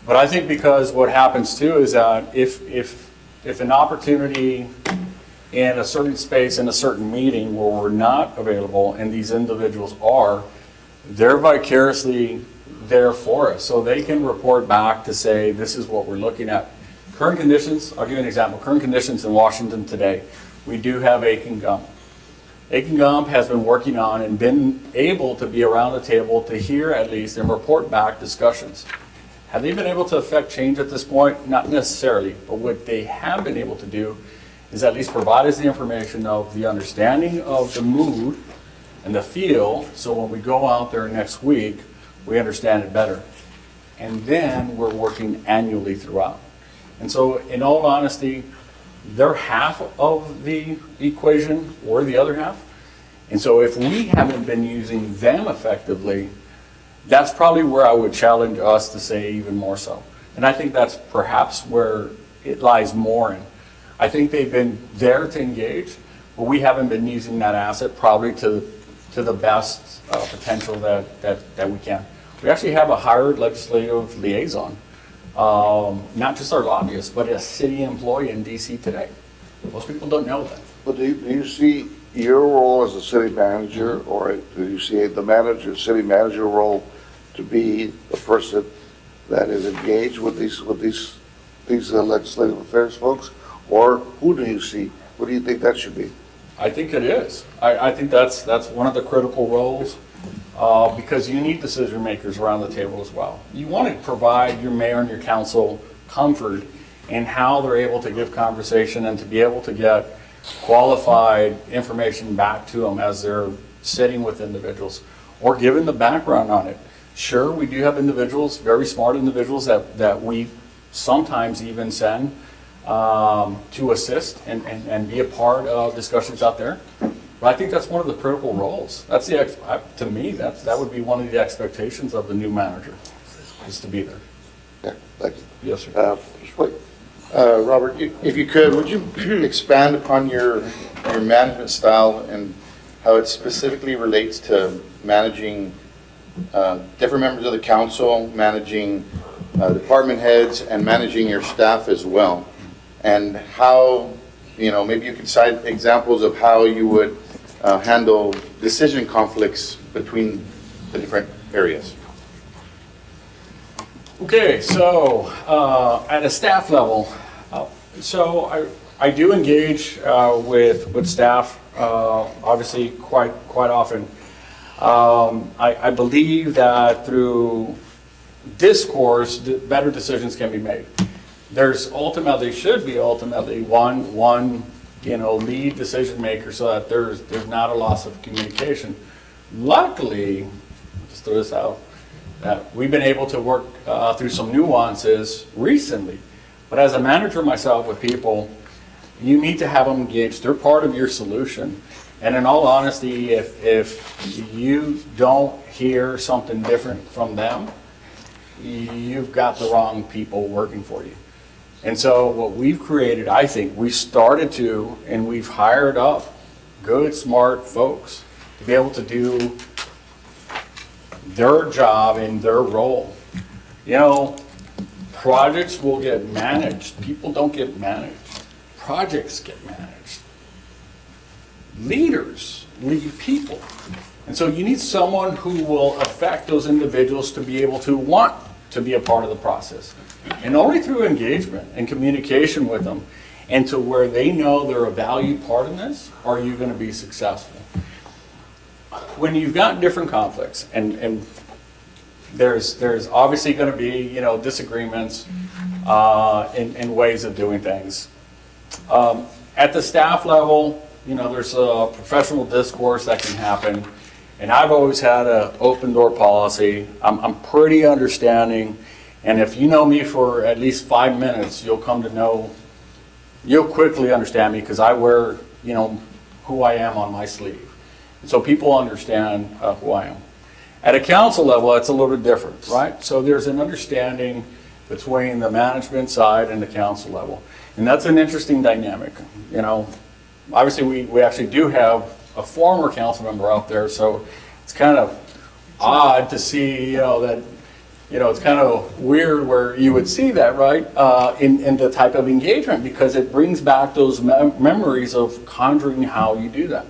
But I think because what happens too is that if an opportunity in a certain space, in a certain meeting where we're not available and these individuals are, they're vicariously there for us. So they can report back to say, this is what we're looking at. Current conditions, I'll give you an example. Current conditions in Washington today, we do have Aiken Gump. Aiken Gump has been working on and been able to be around the table to hear at least and report back discussions. Have they been able to affect change at this point? Not necessarily, but what they have been able to do is at least provide us the information of the understanding of the mood and the feel, so when we go out there next week, we understand it better. And then we're working annually throughout. And so in all honesty, they're half of the equation, or the other half. And so if we haven't been using them effectively, that's probably where I would challenge us to say even more so. And I think that's perhaps where it lies more in. I think they've been there to engage, but we haven't been using that asset probably to the best potential that we can. We actually have a hired legislative liaison, not just our lobbyist, but a city employee in DC today. Most people don't know that. But do you see your role as a city manager, or do you see the city manager role to be the person that is engaged with these legislative affairs folks? Or who do you see? What do you think that should be? I think it is. I think that's one of the critical roles, because you need decision makers around the table as well. You want to provide your mayor and your council comfort in how they're able to give conversation and to be able to get qualified information back to them as they're sitting with individuals or given the background on it. Sure, we do have individuals, very smart individuals that we sometimes even send to assist and be a part of discussions out there. But I think that's one of the critical roles. That's to me, that would be one of the expectations of the new manager, is to be there. Yeah, thank you. Yes, sir. Robert, if you could, would you expand upon your management style and how it specifically relates to managing different members of the council, managing department heads, and managing your staff as well? And how, maybe you could cite examples of how you would handle decision conflicts between the different areas. Okay, so at a staff level, So I do engage with staff, obviously quite often. I believe that through discourse, better decisions can be made. There's should be ultimately one lead decision maker so that there's not a loss of communication. Luckily, just throw this out, that we've been able to work through some nuances recently. But as a manager myself with people, you need to have them engaged. They're part of your solution. And in all honesty, if you don't hear something different from them, you've got the wrong people working for you. And so what we've created, I think, we started to, and we've hired up good, smart folks to be able to do their job in their role. You know, projects will get managed. People don't get managed. Projects get managed. Leaders lead people. And so you need someone who will affect those individuals to be able to want to be a part of the process. And only through engagement and communication with them and to where they know they're a valued part in this are you going to be successful. When you've got different conflicts and there's obviously going to be, disagreements in ways of doing things. At the staff level, there's a professional discourse that can happen. And I've always had an open door policy. I'm pretty understanding. And if you know me for at least 5 minutes, you'll quickly understand me because I wear, who I am on my sleeve. And so people understand who I am. At a council level, it's a little bit different, right? So there's an understanding between the management side and the council level. And that's an interesting dynamic. Obviously we actually do have a former council member out there, so it's kind of odd to see, that, it's kind of weird where you would see that, right, in the type of engagement, because it brings back those memories of conjuring how you do that.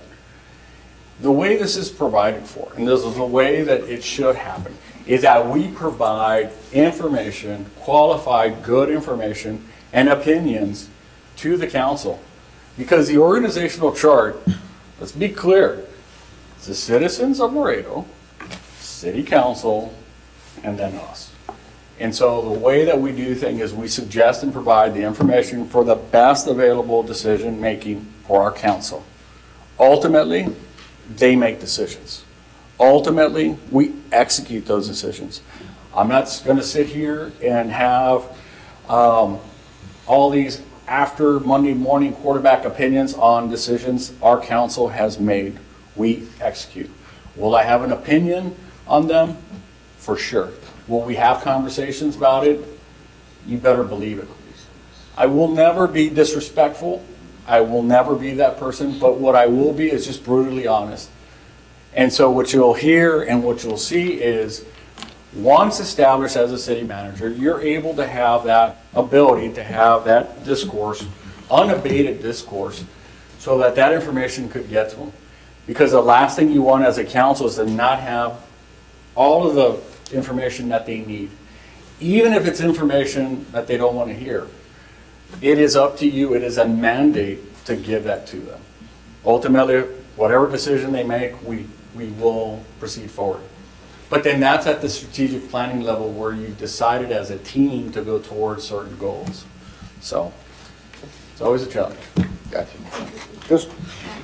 The way this is provided for, and this is the way that it should happen, is that we provide information, qualified, good information, and opinions to the council. Because the organizational chart, let's be clear, it's the citizens of Laredo, city council, and then us. And so the way that we do things is we suggest and provide the information for the best available decision making for our council. Ultimately, they make decisions. Ultimately, we execute those decisions. I'm not going to sit here and have all these after Monday morning quarterback opinions on decisions our council has made. We execute. Will I have an opinion on them? For sure. Will we have conversations about it? You better believe it. I will never be disrespectful. I will never be that person, but what I will be is just brutally honest. And so what you'll hear and what you'll see is once established as a city manager, you're able to have that ability to have that discourse, unabated discourse, so that that information could get to them. Because the last thing you want as a council is to not have all of the information that they need. Even if it's information that they don't want to hear, it is up to you, it is a mandate to give that to them. Ultimately, whatever decision they make, we will proceed forward. But then that's at the strategic planning level where you decided as a team to go towards certain goals. So it's always a challenge. Gotcha. Just,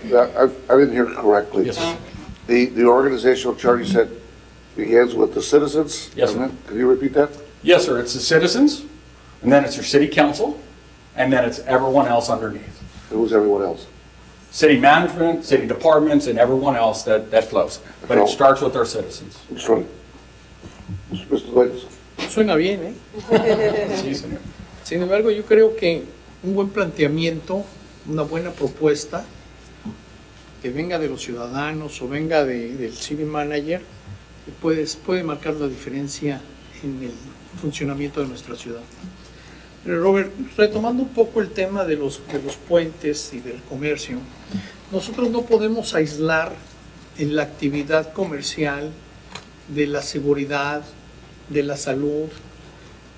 I didn't hear correctly. Yes, sir. The organizational chart you said begins with the citizens? Yes, sir. Can you repeat that? Yes, sir. It's the citizens, and then it's your city council, and then it's everyone else underneath. Who's everyone else? City management, city departments, and everyone else that flows. But it starts with our citizens. Sorry. Mr. Dueñas. Suena bien, ¿eh? Sí, señor. Sin embargo, yo creo que un buen planteamiento, una buena propuesta, que venga de los ciudadanos o venga del city manager, puede marcar la diferencia en el funcionamiento de nuestra ciudad. Pero Robert, retomando un poco el tema de los puentes y del comercio, nosotros no podemos aislar en la actividad comercial de la seguridad, de la salud,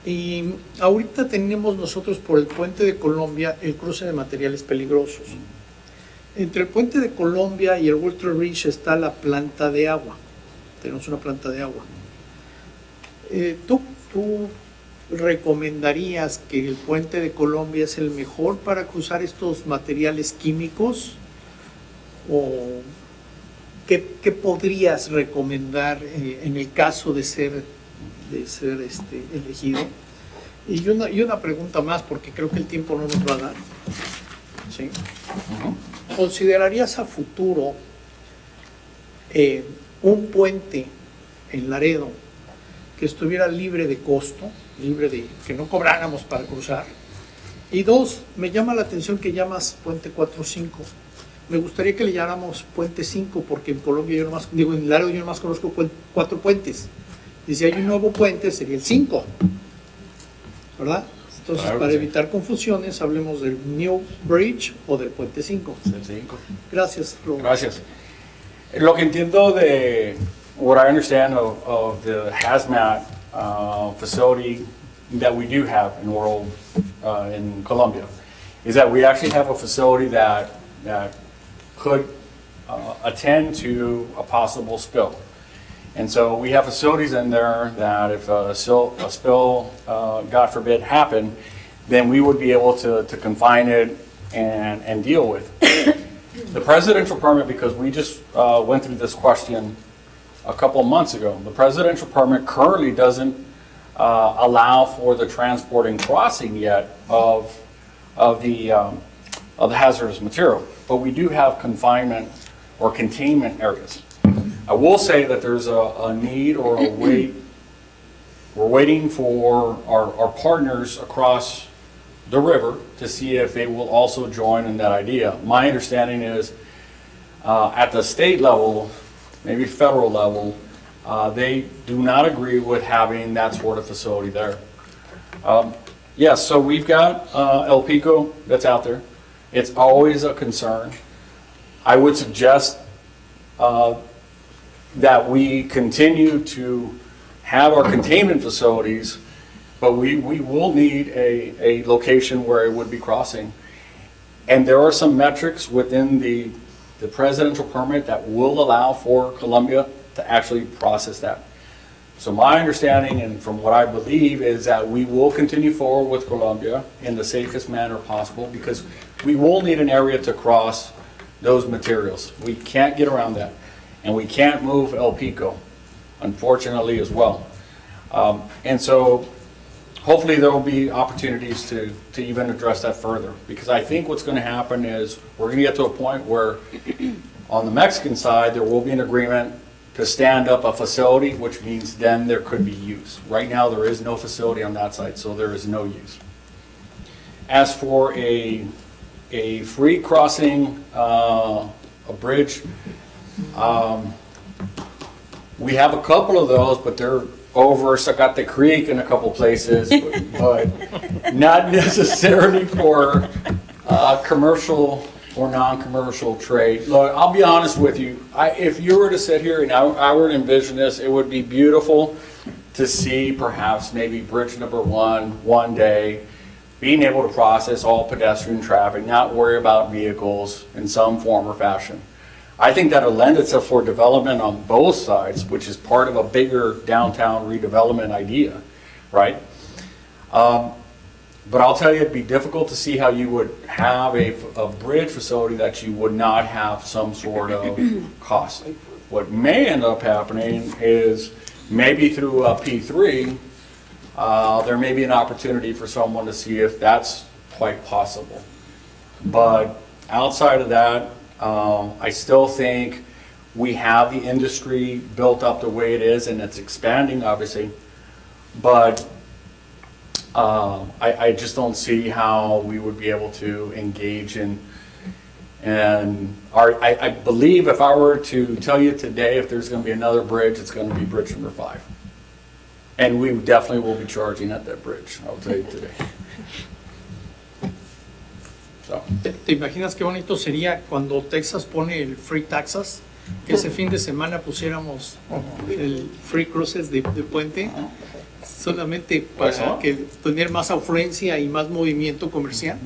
Y ahorita tenemos nosotros por el puente de Colombia el cruce de materiales peligrosos. Entre el puente de Colombia y el Walter Ridge está la planta de agua. Tenemos una planta de agua. ¿Tú recomendarías que el puente de Colombia es el mejor para cruzar estos materiales químicos? ¿O qué podrías recomendar en el caso de ser elegido? Y una pregunta más, porque creo que el tiempo no nos va a dar. ¿Sí? ¿Considerarías a futuro un puente en Laredo que estuviera libre de costo, libre de que no cobráramos para cruzar? Y dos, me llama la atención que llamas puente 4-5. Me gustaría que le llamáramos puente 5, porque en Colombia yo nomás, digo, en Laredo yo nomás conozco 4 puentes. Y si hay un nuevo puente sería el 5, ¿verdad? Entonces, Claro, para sí. evitar confusiones, hablemos del New Bridge o del puente 5. Gracias, Robert. Gracias. Lo que entiendo de what I understand of the hazmat facility that we do have in World in Colombia is that we actually have a facility that could attend to a possible spill. And so we have facilities in there that if a spill, God forbid, happened, then we would be able to confine it and deal with. The presidential permit, because we just went through this question a couple of months ago, the presidential permit currently doesn't allow for the transport and crossing yet of the hazardous material. But we do have confinement or containment areas. I will say that there's a need or a wait. We're waiting for our partners across the river to see if they will also join in that idea. My understanding is at the state level, maybe federal level, they do not agree with having that sort of facility there. Yes, so we've got El Pico that's out there. It's always a concern. I would suggest that we continue to have our containment facilities, but we will need a location where it would be crossing. And there are some metrics within the presidential permit that will allow for Colombia to actually process that. So my understanding and from what I believe is that we will continue forward with Colombia in the safest manner possible, because we will need an area to cross those materials. We can't get around that. And we can't move El Pico, unfortunately, as well. And so hopefully there will be opportunities to even address that further, because I think what's going to happen is we're going to get to a point where on the Mexican side there will be an agreement to stand up a facility, which means then there could be use. Right now there is no facility on that side, so there is no use. As for a free crossing, a bridge, we have a couple of those, but they're over Zacate Creek in a couple places, but not necessarily for commercial or non-commercial trade. Look, I'll be honest with you. If you were to sit here and I were to envision this, it would be beautiful to see perhaps maybe bridge number one day, being able to process all pedestrian traffic, not worry about vehicles in some form or fashion. I think that'll lend itself for development on both sides, which is part of a bigger downtown redevelopment idea, right? But I'll tell you, it'd be difficult to see how you would have a bridge facility that you would not have some sort of cost. What may end up happening is maybe through a P3, there may be an opportunity for someone to see if that's quite possible. But outside of that, I still think we have the industry built up the way it is, and it's expanding, obviously. But I just don't see how we would be able to engage in. And I believe if I were to tell you today, if there's going to be another bridge, it's going to be bridge number 5. And we definitely will be charging at that bridge, I'll tell you today. So. ¿Te imaginas qué bonito sería cuando Texas pone el free taxas? Que ese fin de semana pusiéramos el free cruises de puente. Solamente para que tener más afluencia y más movimiento comercial.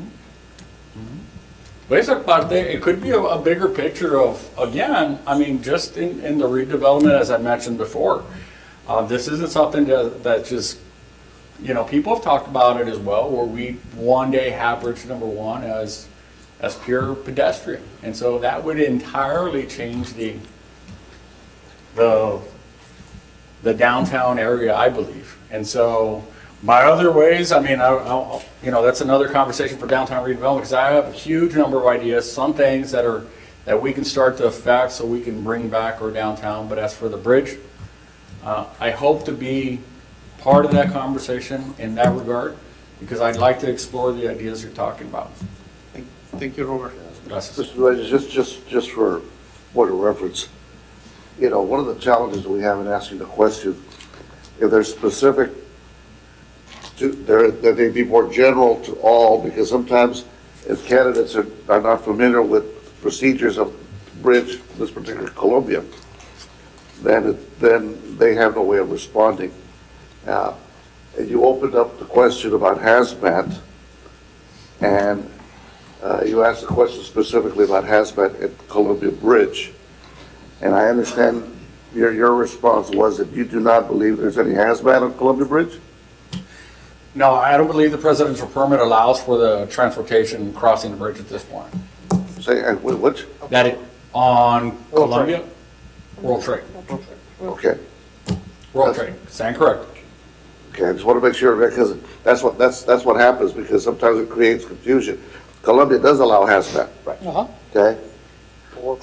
But esa parte, it could be a bigger picture of, again, I mean, just in the redevelopment, as I mentioned before. This isn't something that just, you know, people have talked about it as well, where we one day have Bridge Number 1 as pure pedestrian. And so that would entirely change the downtown area, I believe. And so my other ways, I mean, you know, that's another conversation for downtown redevelopment, because I have a huge number of ideas, some things that we can start to affect so we can bring back our downtown. But as for the bridge, I hope to be part of that conversation in that regard, because I'd like to explore the ideas you're talking about. Thank you, Robert. Gracias. Mr. Reyes, just for point of reference, you know, one of the challenges we have in asking the question, if they're specific to, that they be more general to all, because sometimes if candidates are not familiar with procedures of bridge, this particular Columbia, then they have no way of responding. And you opened up the question about hazmat, and you asked the question specifically about hazmat at Columbia Bridge. And I understand your response was that you do not believe there's any hazmat on Columbia Bridge? No, I don't believe the presidential permit allows for the transportation crossing the bridge at this point. Say, which? That it, on Columbia? World Trade. Okay, World Trade, stand correct. okay, I just want to make sure, because that's what happens, because sometimes it creates confusion. Columbia does allow hazmat, okay?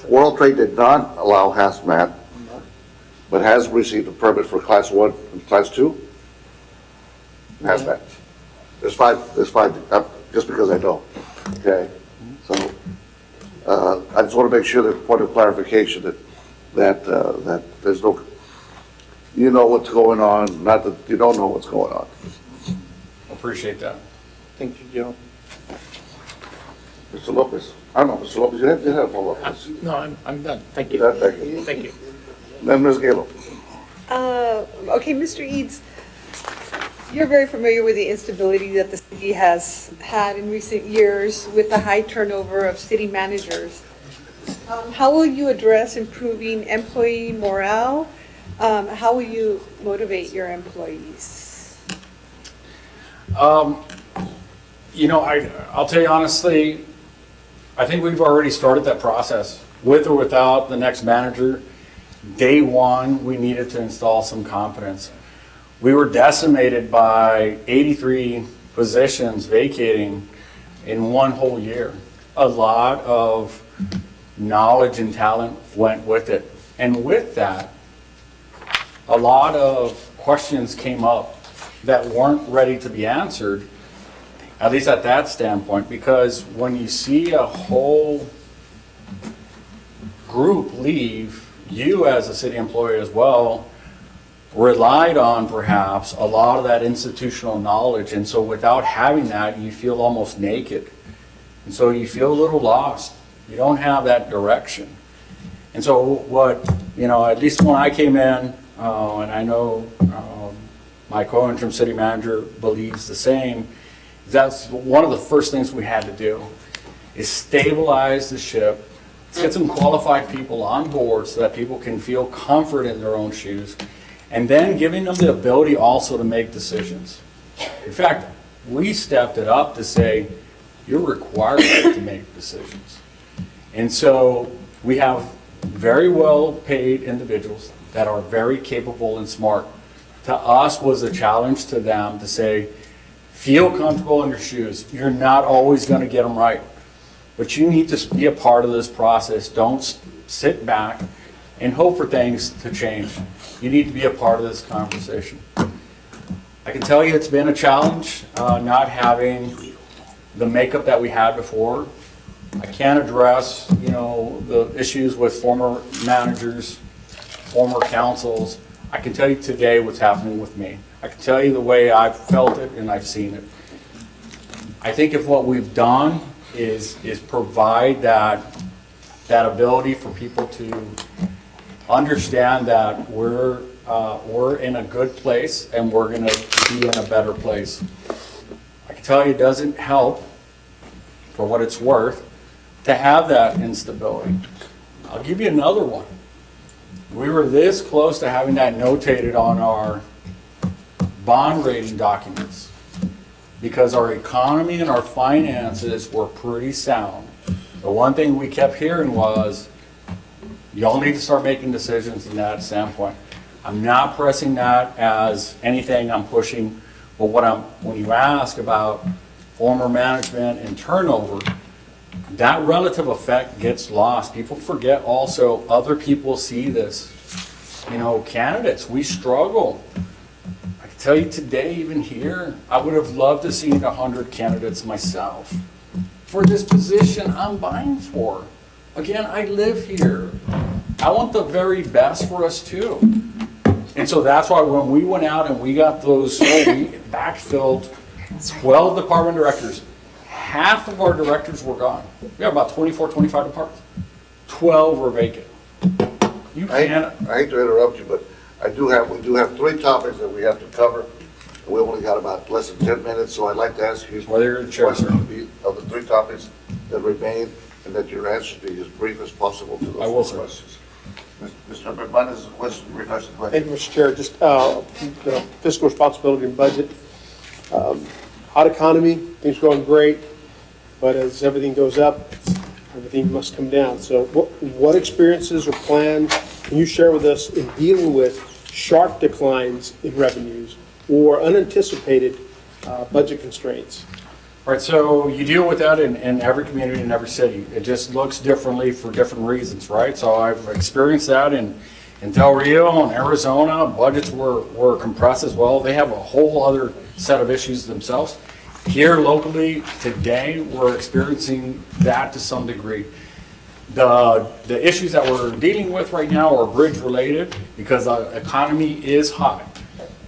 World Trade did not allow hazmat, but has received a permit for Class 1 and Class 2 hazmat. There's five, just because I know, okay? So, I just want to make sure that, point of clarification, that there's no, you know what's going on, not that you don't know what's going on. Appreciate that. Thank you, Joe. Mr. Lopez, I don't know, Mr. Lopez, you have a follow-up, please. No, I'm done. Thank you. Thank you. Thank you. Then Ms. Galo. Okay, Mr. Eads, you're very familiar with the instability that the city has had in recent years with the high turnover of city managers. How will you address improving employee morale? How will you motivate your employees? You know, I'll tell you honestly, I think we've already started that process. With or without the next manager, day one, we needed to install some confidence. We were decimated by 83 positions vacating in one whole year. A lot of knowledge and talent went with it. And with that, a lot of questions came up that weren't ready to be answered, at least at that standpoint, because when you see a whole group leave, you as a city employee as well relied on perhaps a lot of that institutional knowledge. And so without having that, you feel almost naked. And so you feel a little lost. You don't have that direction. And so what, you know, at least when I came in, and I know my co-interim city manager believes the same, that's one of the first things we had to do, is stabilize the ship. Let's get some qualified people on board so that people can feel comfort in their own shoes, and then giving them the ability also to make decisions. In fact, we stepped it up to say, you're required to make decisions. And so we have very well-paid individuals that are very capable and smart. To us was a challenge to them to say, feel comfortable in your shoes. You're not always going to get them right, but you need to be a part of this process. Don't sit back and hope for things to change. You need to be a part of this conversation. I can tell you it's been a challenge not having the makeup that we had before. I can't address, you know, the issues with former managers, former councils. I can tell you today what's happening with me. I can tell you the way I've felt it and I've seen it. I think if what we've done is provide that ability for people to understand that we're we're in a good place and we're going to be in a better place. I can tell you it doesn't help, for what it's worth, to have that instability. I'll give you another one. We were this close to having that notated on our bond rating documents because our economy and our finances were pretty sound. The one thing we kept hearing was, y'all need to start making decisions in that standpoint. I'm not pressing that as anything I'm pushing, but when you ask about former management and turnover, that relative effect gets lost. People forget also other people see this. You know, candidates, we struggle. I can tell you today, even here, I would have loved to see 100 candidates myself for this position I'm vying for. Again, I live here. I want the very best for us too. And so that's why when we went out and we got those, we backfilled 12 department directors. Half of our directors were gone. We have about 24, 25 departments. 12 were vacant. You can't. I hate to interrupt you, but we do have 3 topics that we have to cover. We only got about less than 10 minutes, so I'd like to ask you Whether you're the chair, sir. of the 3 topics that remain, and that your answer be as brief as possible to those I will, 4 sir. questions. Mr. McMahon has a question in regards to the Thank question. you, Mr. Chair. Just the fiscal responsibility and budget. Hot economy, things are going great, but as everything goes up, everything must come down. So what experiences or plans can you share with us in dealing with sharp declines in revenues or unanticipated budget constraints? Right, so you deal with that in every community, in every city. It just looks differently for different reasons, right? So I've experienced that in Del Rio and Arizona. Budgets were compressed as well. They have a whole other set of issues themselves. Here locally today, we're experiencing that to some degree. The issues that we're dealing with right now are bridge related because the economy is hot.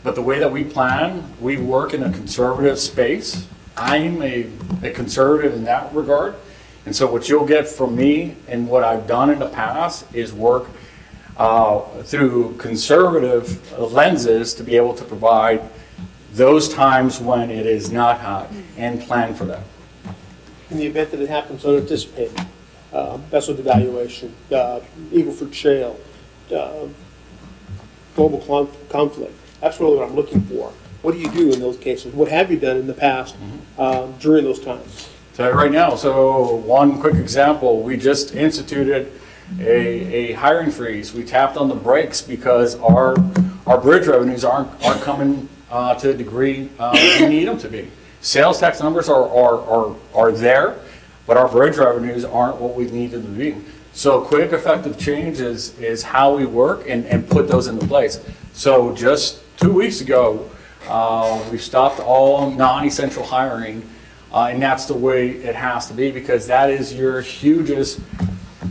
But the way that we plan, we work in a conservative space. I'm a conservative in that regard. And so what you'll get from me and what I've done in the past is work through conservative lenses to be able to provide those times when it is not hot and plan for that. In the event that it happens unanticipated, vessel devaluation, Eagle Ford Shale, global conflict, that's really what I'm looking for. What do you do in those cases? What have you done in the past during those times? So right now, so one quick example, we just instituted a hiring freeze. We tapped on the brakes because our bridge revenues aren't coming to the degree we need them to be. Sales tax numbers are there, but our bridge revenues aren't what we need them to be. So quick, effective change is how we work and put those into place. So just 2 weeks ago, we stopped all non-essential hiring, and that's the way it has to be because that is your hugest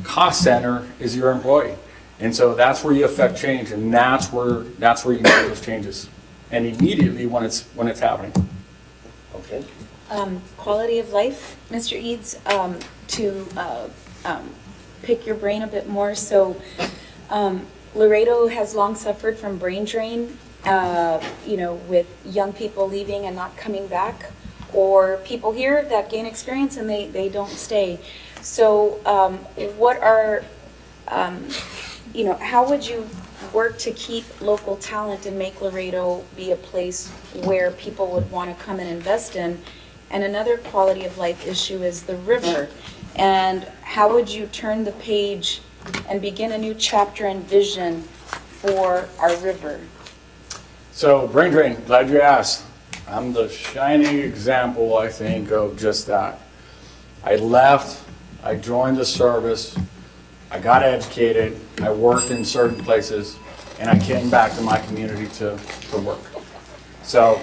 cost center is your employee. And so that's where you affect change, and that's where you make those changes. And immediately when it's happening. Okay. Quality of life, Mr. Eads, to pick your brain a bit more. So Laredo has long suffered from brain drain, with young people leaving and not coming back, or people here that gain experience and they don't stay. So what are, how would you work to keep local talent and make Laredo be a place where people would want to come and invest in? And another quality of life issue is the river. And how would you turn the page and begin a new chapter and vision for our river? So brain drain, glad you asked. I'm the shining example, I think, of just that. I left, I joined the service, I got educated, I worked in certain places, and I came back to my community to work. So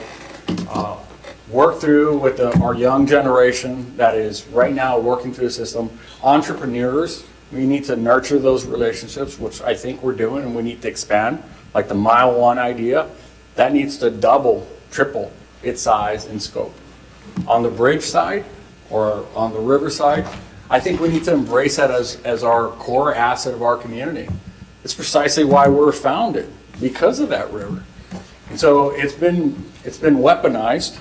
work through with our young generation that is right now working through the system. Entrepreneurs, we need to nurture those relationships, which I think we're doing, and we need to expand. Like the Mile One idea, that needs to double, triple its size and scope. On the bridge side or on the river side, I think we need to embrace that as our core asset of our community. It's precisely why we're founded. because of that river. And so it's been weaponized,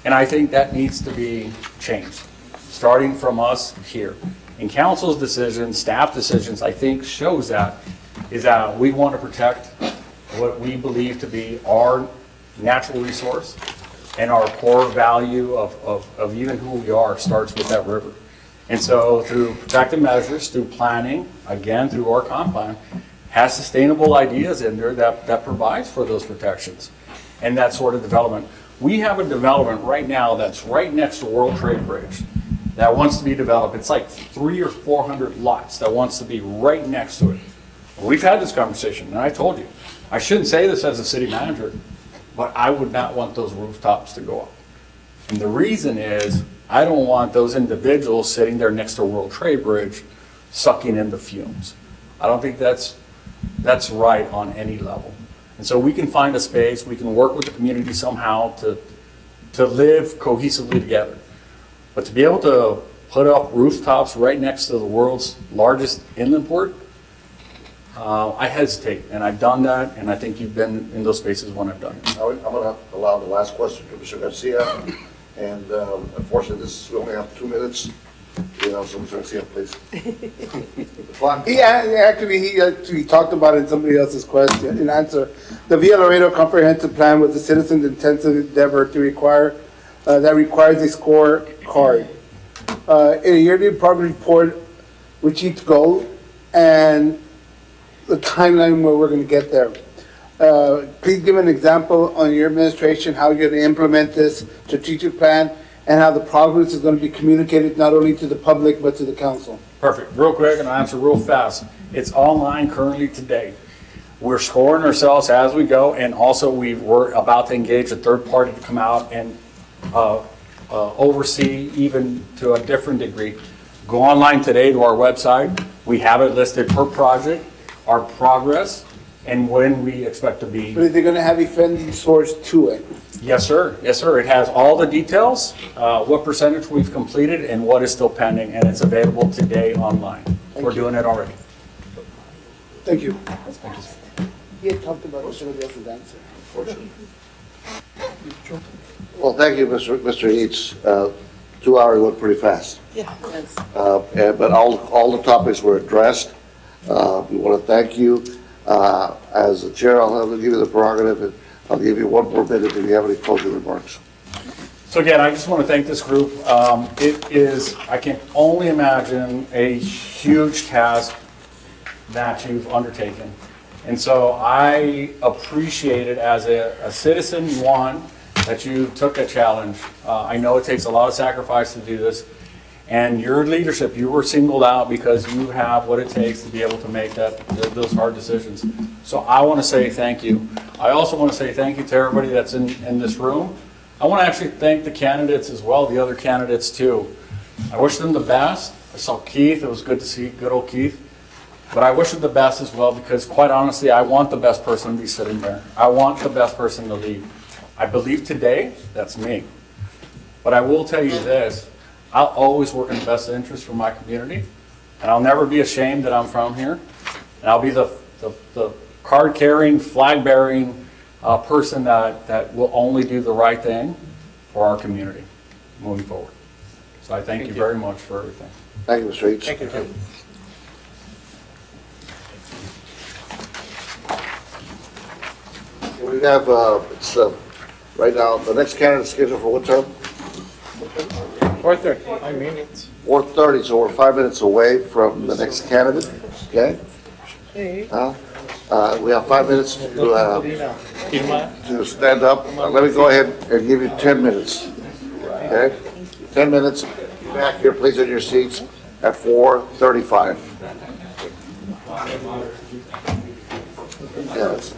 and I think that needs to be changed, starting from us here. And council's decisions, staff decisions, I think shows that, is that we want to protect what we believe to be our natural resource, and our core value of even who we are starts with that river. And so through protective measures, through planning, again, through our comp plan, has sustainable ideas in there that provides for those protections and that sort of development. We have a development right now that's right next to World Trade Bridge that wants to be developed. It's like 300 or 400 lots that wants to be right next to it. We've had this conversation, and I told you, I shouldn't say this as a city manager, but I would not want those rooftops to go up. And the reason is, I don't want those individuals sitting there next to World Trade Bridge sucking in the fumes. I don't think that's right on any level. And so we can find a space, we can work with the community somehow to live cohesively together. But to be able to put up rooftops right next to the world's largest inland port, I hesitate, and I've done that, and I think you've been in those spaces when I've done it. I'm going to allow the last question, Commissioner Garcia. And unfortunately, we only have 2 minutes. You know, so Mr. Garcia, please. He actually talked about it in somebody else's question, in answer. The Villa Laredo Comprehensive Plan was a citizen's intensive endeavor to that requires a scorecard. In a yearly progress report with each goal and the timeline where we're going to get there. Please give an example on your administration, how you're going to implement this strategic plan and how the progress is going to be communicated not only to the public but to the council. Perfect. Real quick, and I'll answer real fast. It's online currently today. We're scoring ourselves as we go, and also we're about to engage a third party to come out and oversee even to a different degree. Go online today to our website. We have it listed per project, our progress, and when we expect to be. But are they going to have a funding source to it? Yes, sir. Yes, sir. It has all the details, what percentage we've completed and what is still pending, and it's available today online. We're doing it already. Thank you. He had talked about somebody else's answer. Well, thank you, Mr. Eads. 2 hours went pretty fast. Yeah. But all the topics were addressed. We want to thank you. As the chair, I'll give you the prerogative, and I'll give you 1 more minute if you have any closing remarks. So again, I just want to thank this group. It is, I can only imagine, a huge task that you've undertaken. And so I appreciate it as a citizen, one, that you took a challenge. I know it takes a lot of sacrifice to do this. And your leadership, you were singled out because you have what it takes to be able to make those hard decisions. So I want to say thank you. I also want to say thank you to everybody that's in this room. I want to actually thank the candidates as well, the other candidates too. I wish them the best. I saw Keith. It was good to see good old Keith. But I wish them the best as well because, quite honestly, I want the best person to be sitting there. I want the best person to lead. I believe today that's me. But I will tell you this. I'll always work in the best interest for my community, and I'll never be ashamed that I'm from here. And I'll be the card-carrying, flag-bearing person that will only do the right thing for our community moving forward. So I thank you very much for everything. Thank you, Mr. Eads. Thank you. We have, right now, the next candidate scheduled for what time? 4:30. 5 minutes. 4:30, so we're 5 minutes away from the next candidate, okay? We have 5 minutes to stand up. Let me go ahead and give you 10 minutes, okay? 10 minutes, back here, please, in your seats at 4:35. Yes.